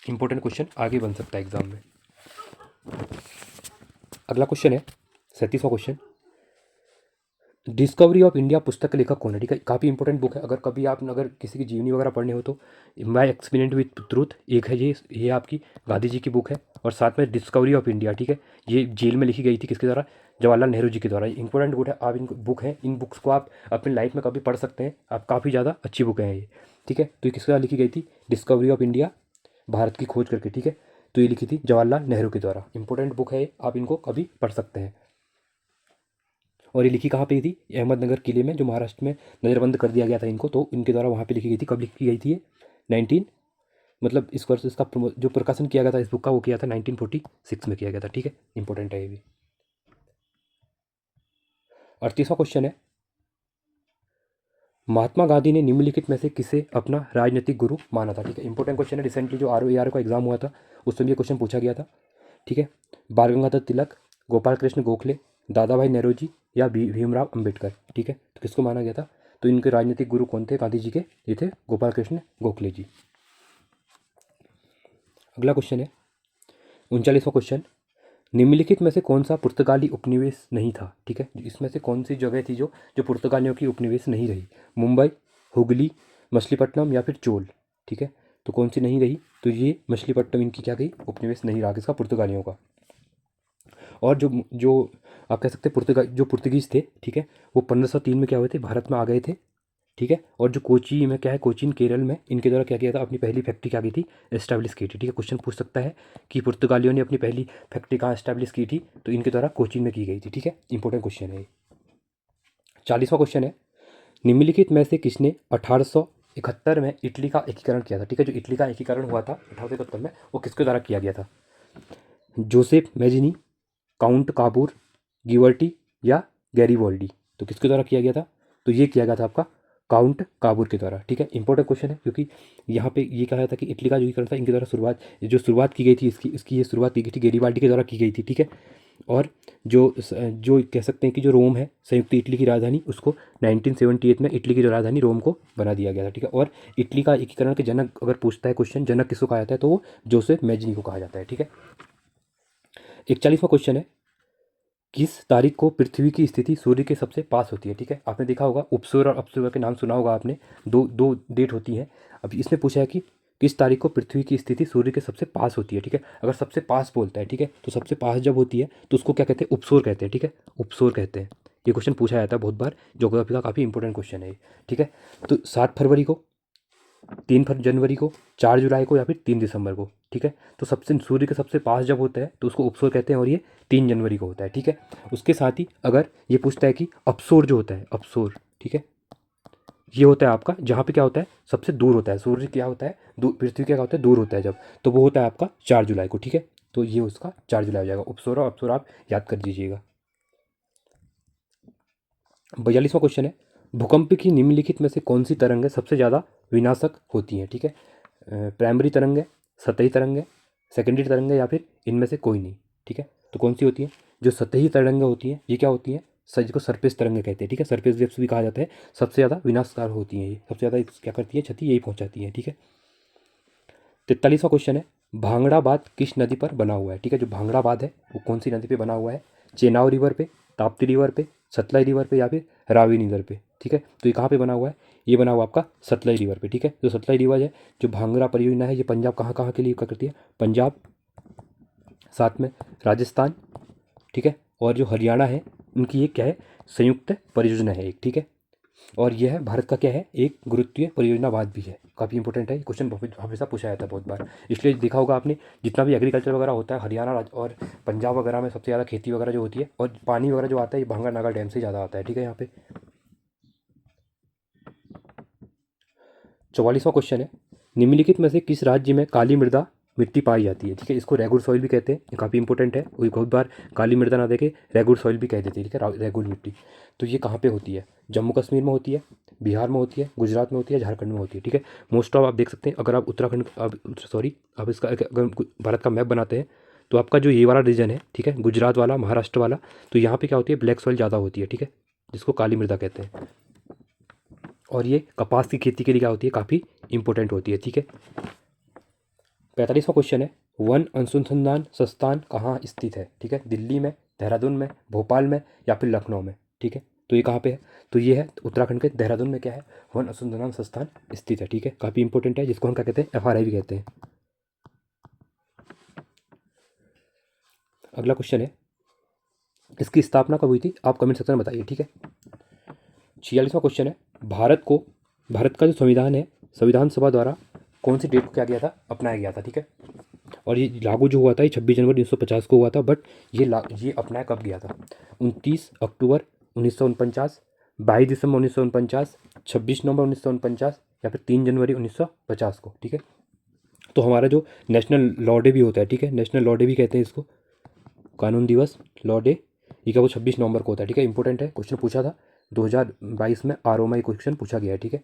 S1: इंपॉर्टेंट क्वेश्चन आगे बन सकता है एग्जाम में। अगला क्वेश्चन है 37वां क्वेश्चन, डिस्कवरी ऑफ इंडिया पुस्तक के लेखक कौन है, ठीक है। काफ़ी इंपॉर्टेंट बुक है, अगर कभी आप अगर किसी की जीवनी वगैरह पढ़ने हो तो माई एक्सपीरियंस विद ट्रूथ एक है, ये आपकी गांधी जी की बुक है। और साथ में डिस्कवरी ऑफ इंडिया, ठीक है, ये जेल में लिखी गई थी किसके द्वारा, जवाहरलाल नेहरू जी के द्वारा। इंपॉर्टेंट बुक है, आप इन बुक है, इन बुक्स को आप अपनी लाइफ में कभी पढ़ सकते हैं, आप काफ़ी ज़्यादा अच्छी बुक हैं ये, ठीक है। तो ये किसके द्वारा लिखी गई थी, डिस्कवरी ऑफ इंडिया, भारत की खोज करके, ठीक है। तो ये लिखी थी जवाहरलाल नेहरू के द्वारा। इंपॉर्टेंट बुक है, आप इनको कभी पढ़ सकते हैं। और ये लिखी कहाँ पे थी, अहमदनगर किले में, जो महाराष्ट्र में नज़रबंद कर दिया गया था इनको, तो इनके द्वारा वहाँ पे लिखी गई थी। कब लिखी गई थी ये, 19 मतलब इस वर्ष इसका जो प्रकाशन किया गया था इस बुक का, वो किया था 1946 में किया गया था, ठीक है। इंपॉर्टेंट है ये भी। 38वां क्वेश्चन है, महात्मा गांधी ने निम्नलिखित में से किसे अपना राजनीतिक गुरु माना था, ठीक है। इंपॉर्टेंट क्वेश्चन है, रिसेंटली जो ROAR का एग्जाम हुआ था उसमें ये क्वेश्चन पूछा गया था, ठीक है। बाल गंगाधर तिलक, गोपाल कृष्ण गोखले, दादा भाई नेहरू या भीमराव अंबेडकर, ठीक है। तो किसको माना गया था, तो इनके राजनीतिक गुरु कौन थे गांधी जी के, ये थे गोपाल कृष्ण गोखले जी। अगला क्वेश्चन है 39वां क्वेश्चन, निम्नलिखित में से कौन सा पुर्तगाली उपनिवेश नहीं था, ठीक है। इसमें से कौन सी जगह थी जो जो पुर्तगालियों की उपनिवेश नहीं रही, मुंबई, हुगली, मछलीपट्टनम या फिर चोल, ठीक है। तो कौन सी नहीं रही, तो ये मछलीपट्टनम इनकी क्या गई, उपनिवेश नहीं रहा किसका, पुर्तगालियों का। और जो जो आप कह सकते हैं जो पुर्तगीज थे, ठीक है, वो 1503 में क्या हुए थे, भारत में आ गए थे, ठीक है। और जो कोची में क्या है, कोचीन केरल में, इनके द्वारा क्या किया था, अपनी पहली फैक्ट्री क्या की थी, एस्टैब्लिश की थी, ठीक है। क्वेश्चन पूछ सकता है कि पुर्तगालियों ने अपनी पहली फैक्ट्री कहाँ एस्टैब्लिश की थी, तो इनके द्वारा कोचीन में की गई थी, ठीक है। इंपॉर्टेंट क्वेश्चन है। 40वां क्वेश्चन है, निम्नलिखित में से किसने 1871 में इटली का एकीकरण किया था, ठीक है। जो इटली का एकीकरण हुआ था 1871 में, वो किसके द्वारा किया गया था, जोसेफ मैजिनी, काउंट काबूर, गिवर्टी या गैरीवोल्डी। तो किसके द्वारा किया गया था, तो ये किया गया था आपका काउंट काबूर के द्वारा, ठीक है। इंपॉर्टेंट क्वेश्चन है, क्योंकि यहाँ पे ये कहा था कि इटली का जो एकीकरण था इनके द्वारा शुरुआत की गई थी, इसकी ये शुरुआत की गई थी गैरीवाल्डी के द्वारा की गई थी, ठीक है। और जो कह सकते हैं कि जो रोम है संयुक्त इटली की राजधानी, उसको 1978 में इटली की जो राजधानी रोम को बना दिया गया था, ठीक है। और इटली का एकीकरण के जनक अगर पूछता है क्वेश्चन, जनक किसको कहा जाता है, तो वो जोसेफ मैजिनी को कहा जाता है, ठीक है। 41वां क्वेश्चन है, किस तारीख को पृथ्वी की स्थिति सूर्य के सबसे पास होती है, ठीक है। आपने देखा होगा उपसूर्य और अपसूर्य के नाम सुना होगा आपने, दो दो डेट होती हैं। अब इसमें पूछा है कि किस तारीख को पृथ्वी की स्थिति सूर्य के सबसे पास होती है, ठीक है। अगर सबसे पास बोलता है, ठीक है, तो सबसे पास जब होती है तो उसको क्या कहते हैं, उपसूर्य कहते हैं, ठीक है, उपसूर्य कहते हैं। ये क्वेश्चन पूछा जाता है बहुत बार, ज्योग्राफी का काफ़ी इंपॉर्टेंट क्वेश्चन है ये, ठीक है। तो 7 फरवरी को, 3 जनवरी को, 4 जुलाई को या फिर 3 दिसंबर को, ठीक है। तो सबसे सूर्य के सबसे पास जब होता है तो उसको उपसूर्य कहते हैं, और ये 3 जनवरी को होता है, ठीक है। उसके साथ ही अगर ये पूछता है कि अपसूर्य जो होता है, अपसूर्य, ठीक है, ये होता है आपका जहाँ पे क्या होता है, सबसे दूर होता है सूर्य, क्या होता है, पृथ्वी क्या होता है, दूर होता है जब, तो वो होता है आपका 4 जुलाई को, ठीक है। तो ये उसका 4 जुलाई हो जाएगा। उपसूर्य और अपसूर्य आप याद कर दीजिएगा। 42वां क्वेश्चन है, भूकंप की निम्नलिखित में से कौन सी तरंगें सबसे ज़्यादा विनाशक होती हैं, ठीक है। प्राइमरी तरंग है, सतही तरंग है, सेकेंडरी तरंग है या फिर इनमें से कोई नहीं, ठीक है। तो कौन सी होती है, जो सतही तरंगें होती हैं ये क्या होती हैं, जिसको सरफेस तरंगें कहते हैं, ठीक है, सरफेस वेव्स भी कहा जाता है। सबसे ज़्यादा विनाशकार होती हैं ये, सबसे ज़्यादा क्या करती है, क्षति यही पहुँचाती है, ठीक है। 43वां क्वेश्चन है, भांगड़ा बांध किस नदी पर बना हुआ है, ठीक है। जो भांगड़ा बांध है वो कौन सी नदी पे बना हुआ है, चेनाब रिवर पे, ताप्ती रिवर पे, सतलज रिवर पे या फिर रावी रिवर पे, ठीक है। तो ये कहाँ पे बना हुआ है, ये बना हुआ आपका सतलज रिवर पे, ठीक है। जो सतलज रिवर है, जो भांगड़ा परियोजना है, ये पंजाब कहाँ कहाँ के लिए क्या करती है, पंजाब, साथ में राजस्थान, ठीक है, और जो हरियाणा है, उनकी ये क्या है, संयुक्त परियोजना है एक, ठीक है। और यह है भारत का क्या है, एक गुरुत्वीय परियोजनावाद भी है, काफ़ी इंपॉर्टेंट है। क्वेश्चन हमेशा पूछा जाता है बहुत बार, इसलिए देखा होगा आपने, जितना भी एग्रीकल्चर वगैरह होता है हरियाणा और पंजाब वगैरह में सबसे ज़्यादा खेती वगैरह जो होती है, और पानी वगैरह जो आता है ये भांगरनागा डैम से ज़्यादा आता है, ठीक है। यहाँ पे 44वां क्वेश्चन है, निम्नलिखित में से किस राज्य में काली मृदा मिट्टी पाई जाती है? ठीक है, इसको रेगुर सॉइल भी कहते हैं, ये काफ़ी इंपॉर्टेंट है। कोई बहुत बार काली मृदा ना देके रेगुर सॉइल भी कह देते हैं, ठीक है, रेगुर मिट्टी। तो ये कहाँ पे होती है? जम्मू कश्मीर में होती है, बिहार में होती है, गुजरात में होती है, झारखंड में होती है। ठीक है, मोस्ट ऑफ आप देख सकते हैं, अगर आप उत्तराखंड आप इसका अगर भारत का मैप बनाते हैं तो आपका जो ये वाला रीजन है, ठीक है, गुजरात वाला, महाराष्ट्र वाला, तो यहाँ पे क्या होती है, ब्लैक सॉइल ज़्यादा होती है, ठीक है, जिसको काली मृदा कहते हैं। और ये कपास की खेती के लिए क्या होती है, काफ़ी इंपॉर्टेंट होती है। ठीक है, 45वां क्वेश्चन है, वन अनुसंधान संस्थान कहाँ स्थित है? ठीक है, दिल्ली में, देहरादून में, भोपाल में या फिर लखनऊ में? ठीक है, तो ये कहाँ पे है? तो ये है उत्तराखंड के देहरादून में क्या है, वन अनुसंधान संस्थान स्थित है। ठीक है, काफ़ी इंपॉर्टेंट है, जिसको हम क्या कहते हैं, FRI भी कहते हैं। अगला क्वेश्चन है, इसकी स्थापना कब हुई थी? आप कमेंट सेक्शन में बताइए। ठीक है, 46वां क्वेश्चन है, भारत का जो संविधान है, संविधान सभा द्वारा कौन सी डेट को क्या किया था, अपनाया गया था? ठीक है, और ये लागू जो हुआ था ये 26 जनवरी 1950 को हुआ था, बट ये अपनाया कब गया था? 29 अक्टूबर 1949, 22 दिसंबर 1949, 26 नवंबर 1949 या फिर 3 जनवरी 1950 को? ठीक है, तो हमारा जो नेशनल लॉ डे भी होता है, ठीक है, नेशनल लॉ डे भी कहते हैं इसको, कानून दिवस, लॉ डे, ये क्या वो 26 नवंबर को होता है। ठीक है, इंपॉर्टेंट है, क्वेश्चन पूछा था 2022 में RO में क्वेश्चन पूछा गया है। ठीक है,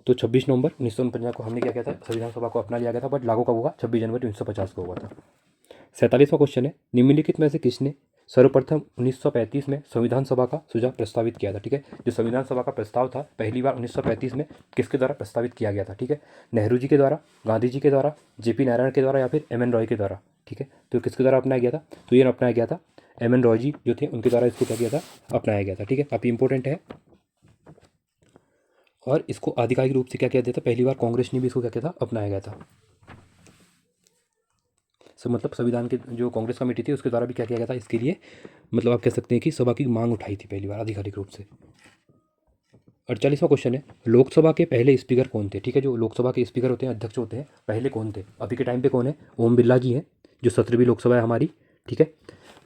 S1: तो 26 नवंबर 1949 को हमने क्या किया था, संविधान सभा को अपना लिया गया था, बट लागू कब हुआ? 26 जनवरी 1950 को हुआ था। 47वां क्वेश्चन है, निम्नलिखित में से किसने सर्वप्रथम 1935 में संविधान सभा का सुझाव प्रस्तावित किया था? ठीक है, जो संविधान सभा का प्रस्ताव था पहली बार 1935 में किसके द्वारा प्रस्तावित किया गया था? ठीक है, नेहरू जी के द्वारा, गांधी जी के द्वारा, JP नारायण के द्वारा या फिर MN रॉय के द्वारा? ठीक है, तो किसके द्वारा अपनाया गया था? तो ये अपनाया गया था MN रॉय जी जो थे, उनके द्वारा इसको क्या किया था, अपनाया गया था। ठीक है, काफ़ी इंपॉर्टेंट है, और इसको आधिकारिक रूप से क्या किया गया था, पहली बार कांग्रेस ने भी इसको क्या किया था, अपनाया गया था। मतलब संविधान के जो कांग्रेस कमेटी थी उसके द्वारा भी क्या किया गया था, इसके लिए मतलब आप कह सकते हैं कि सभा की मांग उठाई थी पहली बार आधिकारिक रूप से। 48वां क्वेश्चन है, लोकसभा के पहले स्पीकर कौन थे? ठीक है, जो लोकसभा के स्पीकर होते हैं, अध्यक्ष होते हैं, पहले कौन थे? अभी के टाइम पे कौन है? ओम बिरला जी हैं, जो 17वीं लोकसभा है हमारी। ठीक है,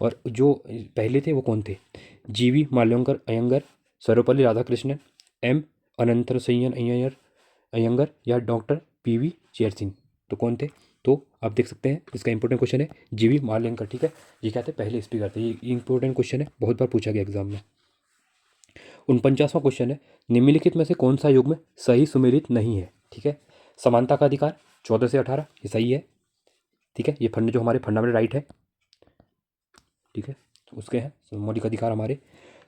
S1: और जो पहले थे वो कौन थे? GV माल्यंकर अयंगर, सर्वपल्ली राधाकृष्णन, M अनंतरसैयन अयंगर या डॉक्टर PV चेयर सिंह? तो कौन थे? तो आप देख सकते हैं, इसका इंपॉर्टेंट क्वेश्चन है GV माल्यंकर। ठीक है, ये क्या थे, पहले स्पीकर थे। ये इंपॉर्टेंट क्वेश्चन है, बहुत बार पूछा गया एग्जाम में। 49वां क्वेश्चन है, निम्नलिखित में से कौन सा युग्म सही सुमेलित नहीं है? ठीक है, समानता का अधिकार 14 से 18, ये सही है। ठीक है, ये जो हमारे फंडामेंटल राइट है, ठीक है, तो उसके हैं मौलिक अधिकार हमारे।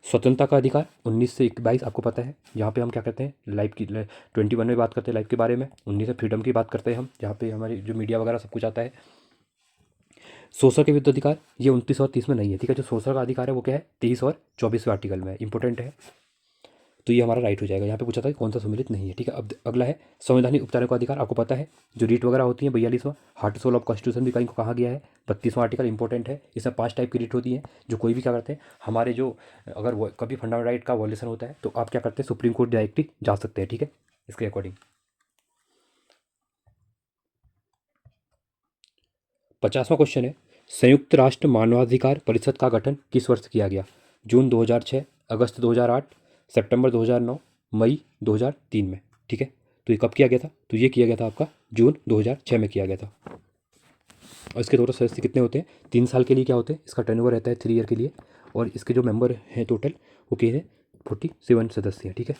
S1: स्वतंत्रता का अधिकार 19 से 22, आपको पता है, यहाँ पे हम क्या करते हैं, लाइफ की 21 में बात करते हैं लाइफ के बारे में। 19 से फ्रीडम की बात करते हैं हम, जहाँ पे हमारी जो मीडिया वगैरह सब कुछ आता है। शोषण के विरुद्ध अधिकार ये 29 और 30 में नहीं है। ठीक है, जो शोषण का अधिकार है वो क्या है, 23 और 24वें आर्टिकल में, इंपॉर्टेंट है, तो ये हमारा राइट हो जाएगा। यहाँ पे पूछा था कि कौन सा सम्मिलित नहीं है। ठीक है, अब अगला है संवैधानिक उपचारों का अधिकार, आपको पता है, जो रीट वगैरह होती है, 42वां हार्ट सोल ऑफ कॉन्स्टिट्यूशन भी कहीं को कहा गया है। 32वां आर्टिकल इंपॉर्टेंट है, इसमें 5 टाइप की रीट होती है, जो कोई भी क्या करते हैं, हमारे जो अगर वो कभी फंडामेंटल राइट का वॉल्यूशन होता है तो आप क्या करते हैं, सुप्रीम कोर्ट डायरेक्टली जा सकते हैं। ठीक है, इसके अकॉर्डिंग। 50वां क्वेश्चन है, संयुक्त राष्ट्र मानवाधिकार परिषद का गठन किस वर्ष किया गया? जून 2006, अगस्त 2008, सितंबर 2009, मई 2003 में? ठीक है, तो ये कब किया गया था? तो ये किया गया था आपका जून 2006 में किया गया था। और इसके टोटल सदस्य कितने होते हैं? 3 साल के लिए क्या होते हैं, इसका टर्नओवर रहता है 3 ईयर के लिए, और इसके जो मेंबर हैं टोटल वो कितने हैं, 47 सदस्य हैं। ठीक है,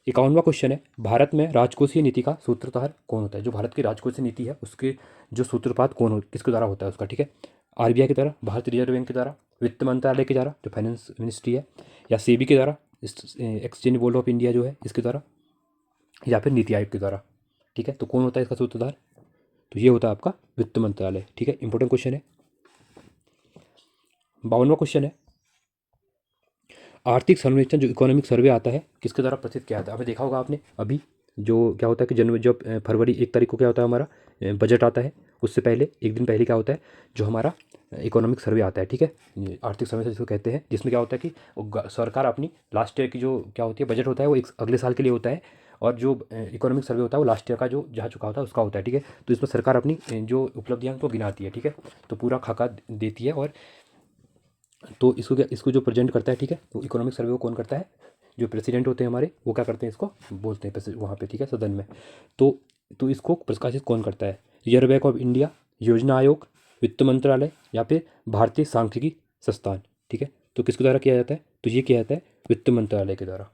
S1: 51वां क्वेश्चन है, भारत में राजकोषीय नीति का सूत्रधार कौन होता है? जो भारत की राजकोषीय नीति है उसके जो सूत्रपात किसके द्वारा होता है उसका? ठीक है, RBI के द्वारा, भारतीय रिजर्व बैंक के द्वारा, वित्त मंत्रालय के द्वारा जो फाइनेंस मिनिस्ट्री है, या SEBI के द्वारा, एक्सचेंज बोर्ड ऑफ इंडिया जो है इसके द्वारा, या फिर नीति आयोग के द्वारा? ठीक है, तो कौन होता है इसका सूत्रधार? तो ये होता है आपका वित्त मंत्रालय। ठीक है, इंपॉर्टेंट क्वेश्चन है। 52वां क्वेश्चन है, आर्थिक सर्वेक्षण जो इकोनॉमिक सर्वे आता है किसके द्वारा प्रचित किया जाता है? अभी देखा होगा आपने, अभी जो क्या होता है कि जनवरी जब फरवरी 1 तारीख को क्या होता है, हमारा बजट आता है, उससे पहले एक दिन पहले क्या होता है, जो हमारा इकोनॉमिक सर्वे आता है। ठीक है, ये आर्थिक सर्वे जिसको कहते हैं, जिसमें क्या होता है कि सरकार अपनी लास्ट ईयर की जो क्या होती है बजट होता है वो एक अगले साल के लिए होता है, और जो इकोनॉमिक सर्वे होता है वो लास्ट ईयर का जो जा चुका होता है उसका होता है। ठीक है, तो इसमें सरकार अपनी जो उपलब्धियां तो गिनाती है। ठीक है, तो पूरा खाका देती है, और तो इसको जो प्रेजेंट करता है, ठीक है, तो इकोनॉमिक सर्वे को कौन करता है? जो प्रेसिडेंट होते हैं हमारे, वो क्या करते हैं, इसको बोलते हैं वहाँ पे, ठीक है, सदन में। तो इसको प्रकाशित कौन करता है? रिजर्व बैंक ऑफ इंडिया, योजना आयोग, वित्त मंत्रालय, या फिर भारतीय सांख्यिकी संस्थान, ठीक है। तो किसके द्वारा किया जाता है? तो ये किया जाता है वित्त मंत्रालय के द्वारा।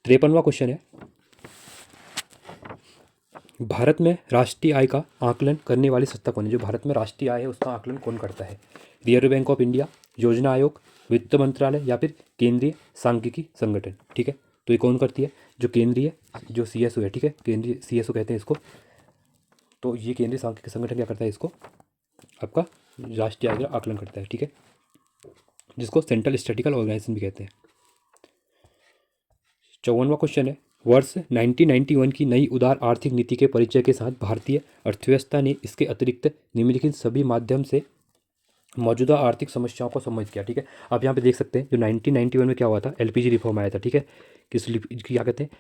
S1: 53वां क्वेश्चन है, भारत में राष्ट्रीय आय का आकलन करने वाली संस्था कौन है? जो भारत में राष्ट्रीय आय है उसका आकलन कौन करता है? रिजर्व बैंक ऑफ इंडिया, योजना आयोग, वित्त मंत्रालय, या फिर केंद्रीय सांख्यिकी संगठन, ठीक है। तो ये कौन करती है? जो केंद्रीय, जो CSO है, ठीक है, केंद्रीय CSO कहते हैं इसको। तो ये केंद्रीय सांख्यिकी संगठन क्या करता है? इसको आपका राष्ट्रीय आय का आकलन करता है, ठीक है, जिसको सेंट्रल स्टैटिस्टिकल ऑर्गेनाइजेशन भी कहते हैं। 54वां क्वेश्चन है, वर्ष 1991 की नई उदार आर्थिक नीति के परिचय के साथ भारतीय अर्थव्यवस्था ने इसके अतिरिक्त निम्नलिखित सभी माध्यम से मौजूदा आर्थिक समस्याओं को सम्मिलित किया, ठीक है। आप यहाँ पे देख सकते हैं जो 1991 में क्या हुआ था, LPG रिफॉर्म आया था, ठीक है। क्या कहते हैं?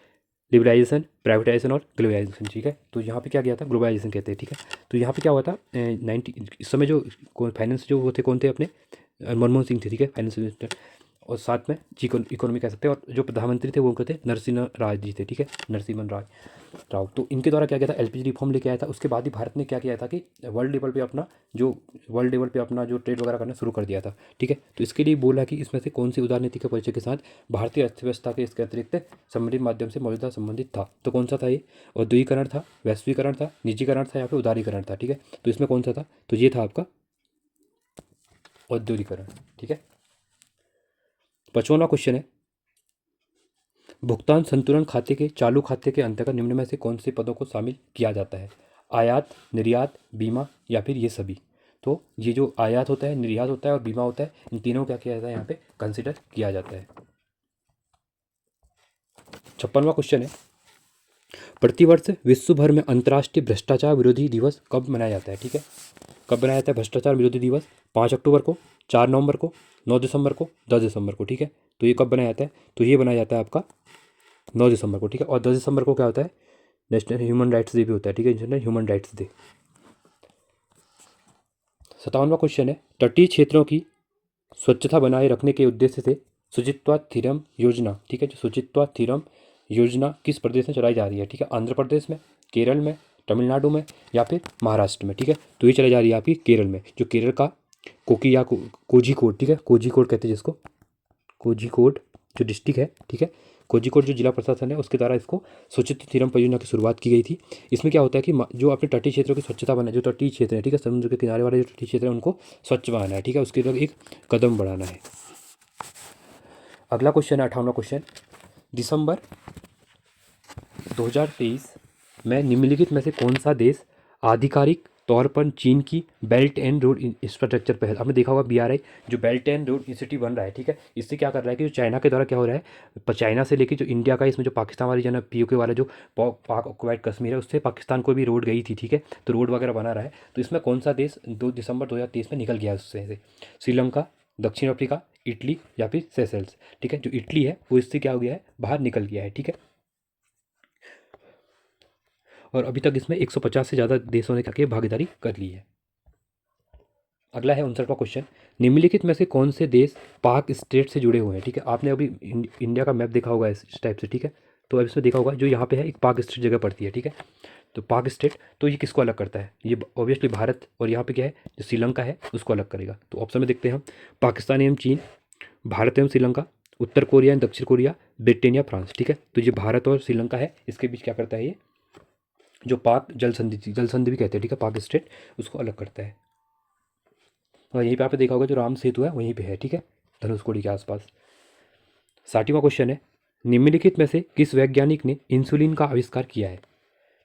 S1: लिबरलाइजेशन, प्राइवेटाइजेशन और ग्लोबलाइजेशन, ठीक है। तो यहाँ पे क्या किया था? ग्लोबलाइजेशन कहते हैं, ठीक है। तो यहाँ पे क्या हुआ था, 90 इस समय जो फाइनेंस जो वो थे, कौन थे अपने? मनमोहन सिंह थे, ठीक है, फाइनेंस मिनिस्टर। और साथ में इकोनॉमी कह सकते हैं, और जो प्रधानमंत्री थे वो थे नरसिम्हा राव जी थे, ठीक है, नरसिम्हा राव। तो इनके द्वारा क्या किया था? LPG रिफॉर्म लेके आया था। उसके बाद ही भारत ने क्या किया था कि वर्ल्ड लेवल पे अपना जो ट्रेड वगैरह करना शुरू कर दिया था, ठीक है। तो इसके लिए बोला कि इसमें से कौन सी उदार नीति के परिचय के साथ भारतीय अर्थव्यवस्था के इसके अतिरिक्त संबंधित माध्यम से मौजूदा संबंधित था। तो कौन सा था ये? औद्योगिकरण था, वैश्वीकरण था, निजीकरण था, या फिर उदारीकरण था, ठीक है। तो इसमें कौन सा था? तो ये था आपका औद्योगिकरण, ठीक है। 55वां क्वेश्चन है, भुगतान संतुलन खाते के चालू खाते के अंतर्गत निम्न में से कौन से पदों को शामिल किया जाता है? आयात, निर्यात, बीमा, या फिर ये सभी? तो ये जो आयात होता है, निर्यात होता है और बीमा होता है, इन तीनों को क्या किया जाता है? यहाँ पे कंसिडर किया जाता है। 56वां क्वेश्चन है, प्रतिवर्ष विश्व भर में अंतर्राष्ट्रीय भ्रष्टाचार विरोधी दिवस कब मनाया जाता है? ठीक है, कब मनाया जाता है भ्रष्टाचार विरोधी दिवस? 5 अक्टूबर को, 4 नवंबर को, 9 दिसंबर को, 10 दिसंबर को, ठीक है। तो ये कब बनाया जाता है? तो ये बनाया जाता है आपका 9 दिसंबर को, ठीक है। और 10 दिसंबर को क्या होता है? नेशनल ह्यूमन राइट्स डे भी होता है, ठीक है, इंटरनेशनल ह्यूमन राइट्स डे। 57वां क्वेश्चन है, तटीय क्षेत्रों की स्वच्छता बनाए रखने के उद्देश्य से शुचित्वा थीरम योजना, ठीक है, जो शुचित्वा थीरम योजना किस प्रदेश में चलाई जा रही है? ठीक है, आंध्र प्रदेश में, केरल में, तमिलनाडु में, या फिर महाराष्ट्र में, ठीक है। तो ये चलाई जा रही है आपकी केरल में, जो केरल का कोझिकोड, ठीक है, कोझिकोड कहते हैं जिसको, कोझिकोड जो डिस्ट्रिक्ट है, ठीक है, कोझिकोड जो जिला प्रशासन है उसके द्वारा इसको स्वच्छता थीरम परियोजना की शुरुआत की गई थी। इसमें क्या होता है कि जो अपने तटीय क्षेत्रों की स्वच्छता बनाए, जो तटीय क्षेत्र है, ठीक है, समुद्र के किनारे वाले जो तटीय क्षेत्र है उनको स्वच्छ बनाना है, ठीक है, उसके लिए एक कदम बढ़ाना है। अगला क्वेश्चन है 58वां क्वेश्चन, दिसंबर 2023 में निम्नलिखित में से कौन सा देश आधिकारिक तौर पर चीन की बेल्ट एंड रोड इंफ्रास्ट्रक्चर पहल? आपने देखा होगा BRI जो बेल्ट एंड रोड इंस्टीट्यूट बन रहा है, ठीक है, इससे क्या कर रहा है कि जो चाइना के द्वारा क्या हो रहा है, चाइना से लेके जो इंडिया का, इसमें जो पाकिस्तान वाली जो POK वाला जो पाक ऑक्युपाइड कश्मीर है उससे पाकिस्तान को भी रोड गई थी, ठीक है, तो रोड वगैरह बना रहा है। तो इसमें कौन सा देश 2 दिसंबर 2023 में निकल गया है उससे से? श्रीलंका, दक्षिण अफ्रीका, इटली, या फिर सेशल्स, ठीक है। जो इटली है वो इससे क्या हो गया है, बाहर निकल गया है, ठीक है। और अभी तक इसमें 150 से ज़्यादा देशों ने क्या किया, भागीदारी कर ली है। अगला है 59वां क्वेश्चन, निम्नलिखित में से कौन से देश पाक स्टेट से जुड़े हुए हैं? ठीक है, आपने अभी इंडिया का मैप देखा होगा इस टाइप से, ठीक है। तो अब इसमें देखा होगा जो यहाँ पे है एक पाक स्टेट जगह पड़ती है, ठीक है। तो पाक स्टेट, तो ये किसको अलग करता है? ये ऑब्वियसली भारत, और यहाँ पे क्या है जो श्रीलंका है उसको अलग करेगा। तो ऑप्शन में देखते हैं हम, पाकिस्तान एवं चीन, भारत एवं श्रीलंका, उत्तर कोरिया एवं दक्षिण कोरिया, ब्रिटेन या फ्रांस, ठीक है। तो ये भारत और श्रीलंका है, इसके बीच क्या करता है ये जो पाक जल संधि भी कहते हैं, ठीक है, पाक स्टेट, उसको अलग करता है। और यहीं पे आपने देखा होगा जो राम सेतु है वहीं पे है, ठीक है, धनुषकोडी के आसपास। 60वां क्वेश्चन है, निम्नलिखित में से किस वैज्ञानिक ने इंसुलिन का आविष्कार किया है?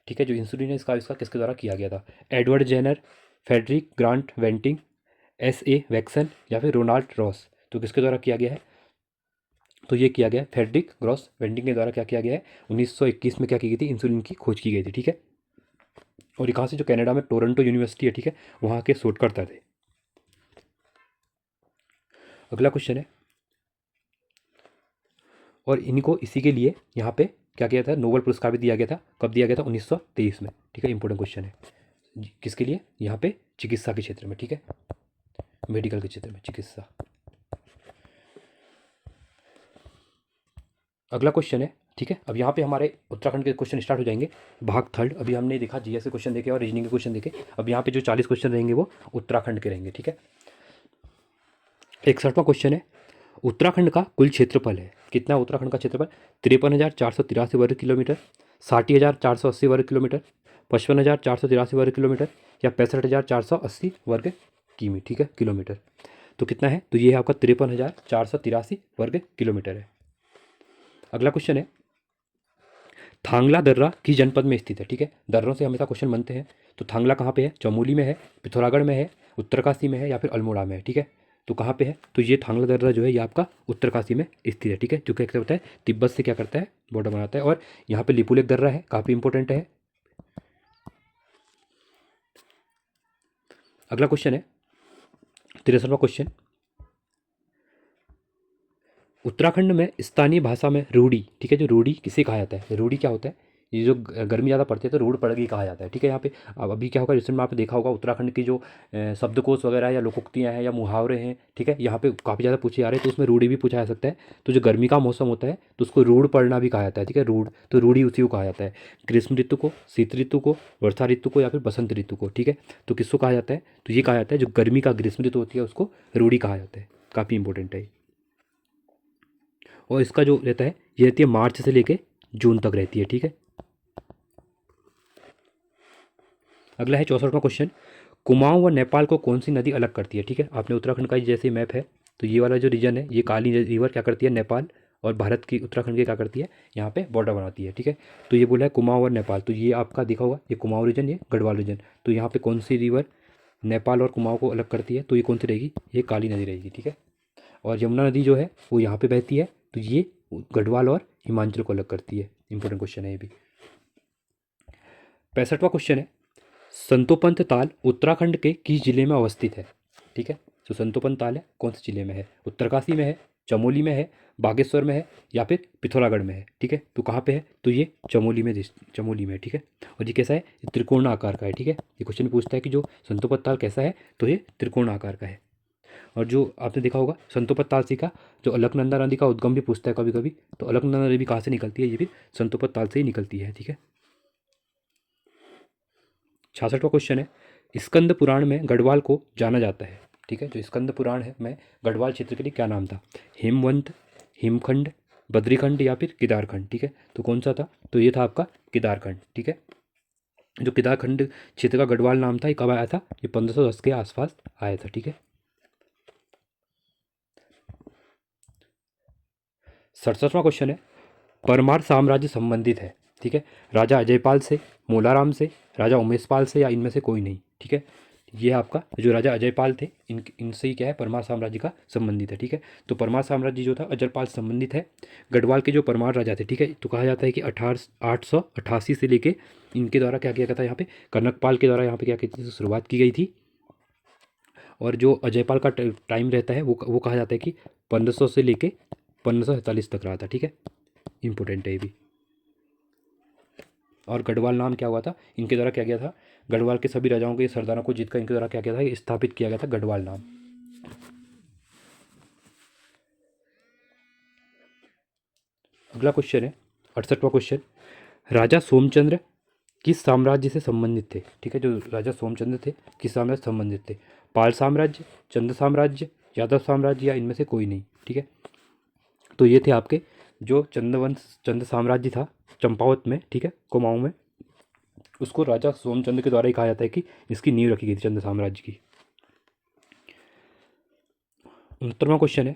S1: ठीक है, जो इंसुलिन है इसका आविष्कार किसके द्वारा किया गया था? एडवर्ड जेनर, फ्रेडरिक ग्रांट वेंटिंग, SA वैक्सन, या फिर रोनाल्ड रॉस? तो किसके द्वारा किया गया है? तो ये किया गया फ्रेडरिक ग्रॉस वेंटिंग के द्वारा क्या किया गया है? 1921 में क्या की गई थी? इंसुलिन की खोज की गई थी, ठीक है। और ये कहाँ से? जो कनाडा में टोरंटो यूनिवर्सिटी है, ठीक है, वहाँ के शोधकर्ता थे। अगला क्वेश्चन है, और इनको इसी के लिए यहाँ पे क्या किया था? नोबेल पुरस्कार भी दिया गया था। कब दिया गया था? 1923 में, ठीक है, इंपॉर्टेंट क्वेश्चन है। किसके लिए? यहाँ पे चिकित्सा के क्षेत्र में, ठीक है, मेडिकल के क्षेत्र में चिकित्सा। अगला क्वेश्चन है, ठीक है। अब यहाँ पे हमारे उत्तराखंड के क्वेश्चन स्टार्ट हो जाएंगे। भाग थर्ड, अभी हमने देखा जीएस के क्वेश्चन देखे और रीजनिंग के क्वेश्चन देखे। अब यहाँ पे जो 40 क्वेश्चन रहेंगे वो उत्तराखंड के रहेंगे, ठीक है। 61वां क्वेश्चन है, उत्तराखंड का कुल क्षेत्रफल है कितना? उत्तराखंड का क्षेत्रफल 53,483 वर्ग किलोमीटर, 60,480 वर्ग किलोमीटर, 55,483 वर्ग किलोमीटर या 65,480 वर्ग किमी, ठीक है, किलोमीटर। तो कितना है? तो ये है आपका 53,483 वर्ग किलोमीटर है। अगला क्वेश्चन है, थांगला दर्रा किस जनपद में स्थित है? ठीक है, दर्रों से हमेशा क्वेश्चन बनते हैं। तो थांगला कहाँ पे है? चमोली में है, पिथौरागढ़ में है, उत्तरकाशी में है या फिर अल्मोड़ा में है, ठीक है। तो कहाँ पे है? तो ये थांगला दर्रा जो है ये आपका उत्तरकाशी में स्थित है, ठीक है। जो क्या होता है, तिब्बत से क्या करता है, बॉर्डर बनाता है। और यहाँ पे लिपुलेख दर्रा है, काफ़ी इंपॉर्टेंट है। अगला क्वेश्चन है 63वां क्वेश्चन, उत्तराखंड में स्थानीय भाषा में रूढ़ी, ठीक है, जो रूढ़ी किसे कहा जाता है? रूढ़ी क्या होता है? ये जो गर्मी ज़्यादा पड़ती है तो रूढ़ पड़गी कहा जाता है, ठीक है। यहाँ पे अब अभी क्या होगा, रिसेंट में आपने देखा होगा उत्तराखंड की जो शब्दकोश वगैरह या लोकोक्तियाँ हैं या मुहावरे हैं, ठीक है, यहाँ पे काफ़ी ज़्यादा पूछे जा रहे हैं। तो उसमें रूढ़ी भी पूछा जा सकता है। तो जो गर्मी का मौसम होता है तो उसको रूढ़ पड़ना भी कहा जाता है, ठीक है, रूढ़। तो रूढ़ी उसी को कहा जाता है। ग्रीष्म ऋतु को, शीत ऋतु को, वर्षा ऋतु को या फिर बसंत ऋतु को, ठीक है। तो किसको कहा जाता है? तो ये कहा जाता है जो गर्मी का ग्रीष्म ऋतु होती है उसको रूढ़ी कहा जाता है। काफ़ी इंपॉर्टेंट है। और इसका जो रहता है ये रहती है मार्च से लेके जून तक रहती है, ठीक है। अगला है 64वां क्वेश्चन, कुमाऊं व नेपाल को कौन सी नदी अलग करती है? ठीक है, आपने उत्तराखंड का जैसे मैप है तो ये वाला जो रीजन है ये काली रिवर क्या करती है, नेपाल और भारत की उत्तराखंड की क्या करती है, यहाँ पे बॉर्डर बनाती है, ठीक है। तो ये बोला है कुमाऊं और नेपाल, तो ये आपका देखा होगा ये कुमाऊं रीजन, ये गढ़वाल रीजन। तो यहाँ पे कौन सी रिवर नेपाल और कुमाऊं को अलग करती है? तो ये कौन सी रहेगी? ये काली नदी रहेगी, ठीक है। और यमुना नदी जो है वो यहाँ पे बहती है, तो ये गढ़वाल और हिमाचल को अलग करती है। इंपॉर्टेंट क्वेश्चन है ये भी। 65वां क्वेश्चन है, संतोपंत ताल उत्तराखंड के किस जिले में अवस्थित है? ठीक है, जो संतोपंत ताल है कौन से जिले में है? उत्तरकाशी में है, चमोली में है, बागेश्वर में है या फिर पिथौरागढ़ में है, ठीक है। तो कहाँ पे है? तो ये चमोली में है, ठीक है। और ये कैसा है? ये त्रिकोण आकार का है, ठीक है। ये क्वेश्चन पूछता है कि जो संतोपंत ताल कैसा है, तो ये त्रिकोण आकार का है। और जो आपने देखा होगा संतोपत ताल से का जो अलकनंदा नदी का उद्गम भी पूछता है कभी कभी, तो अलकनंदा नदी भी कहाँ से निकलती है? ये भी संतोपत ताल से ही निकलती है, ठीक है। 66वां क्वेश्चन है, स्कंद पुराण में गढ़वाल को जाना जाता है, ठीक है। जो स्कंद पुराण है में गढ़वाल क्षेत्र के लिए क्या नाम था? हेमवंत, हिमखंड, बद्रीखंड या फिर केदारखंड, ठीक है। तो कौन सा था? तो ये था आपका केदारखंड, ठीक है। जो केदारखंड क्षेत्र का गढ़वाल नाम था ये कब आया था? ये 1510 के आसपास आया था, ठीक है। 67वां क्वेश्चन है, परमार साम्राज्य संबंधित है, ठीक है, राजा अजयपाल से, मोलाराम से, राजा उमेशपाल से या इनमें से कोई नहीं, ठीक है। ये आपका जो राजा अजयपाल थे इनसे ही क्या है, परमार साम्राज्य का संबंधित है, ठीक है। तो परमार साम्राज्य जो था अजयपाल से संबंधित है। गढ़वाल के जो परमार राजा थे, ठीक है, तो कहा जाता है कि 888 से लेके इनके द्वारा क्या किया गया था, यहाँ पे कनकपाल के द्वारा यहाँ पे क्या की थी, शुरुआत की गई थी। और जो अजयपाल का टाइम रहता है वो कहा जाता है कि 1500 से लेके 1547 तक रहा था, ठीक है। इंपॉर्टेंट है ये भी। और गढ़वाल नाम क्या हुआ था इनके द्वारा, क्या किया था, गढ़वाल के सभी राजाओं के सरदारों को जीतकर इनके द्वारा क्या किया था, स्थापित किया गया था गढ़वाल नाम। अगला क्वेश्चन है 68वां क्वेश्चन, राजा सोमचंद्र किस साम्राज्य से संबंधित थे? ठीक है, जो राजा सोमचंद्र थे किस साम्राज्य से संबंधित थे? पाल साम्राज्य, चंद साम्राज्य, यादव साम्राज्य या इनमें से कोई नहीं, ठीक है। तो ये थे आपके जो चंद साम्राज्य था चंपावत में, ठीक है, कुमाऊं में, उसको राजा सोमचंद्र के द्वारा ही कहा जाता है कि इसकी नींव रखी गई थी चंद साम्राज्य की। 69वां क्वेश्चन है,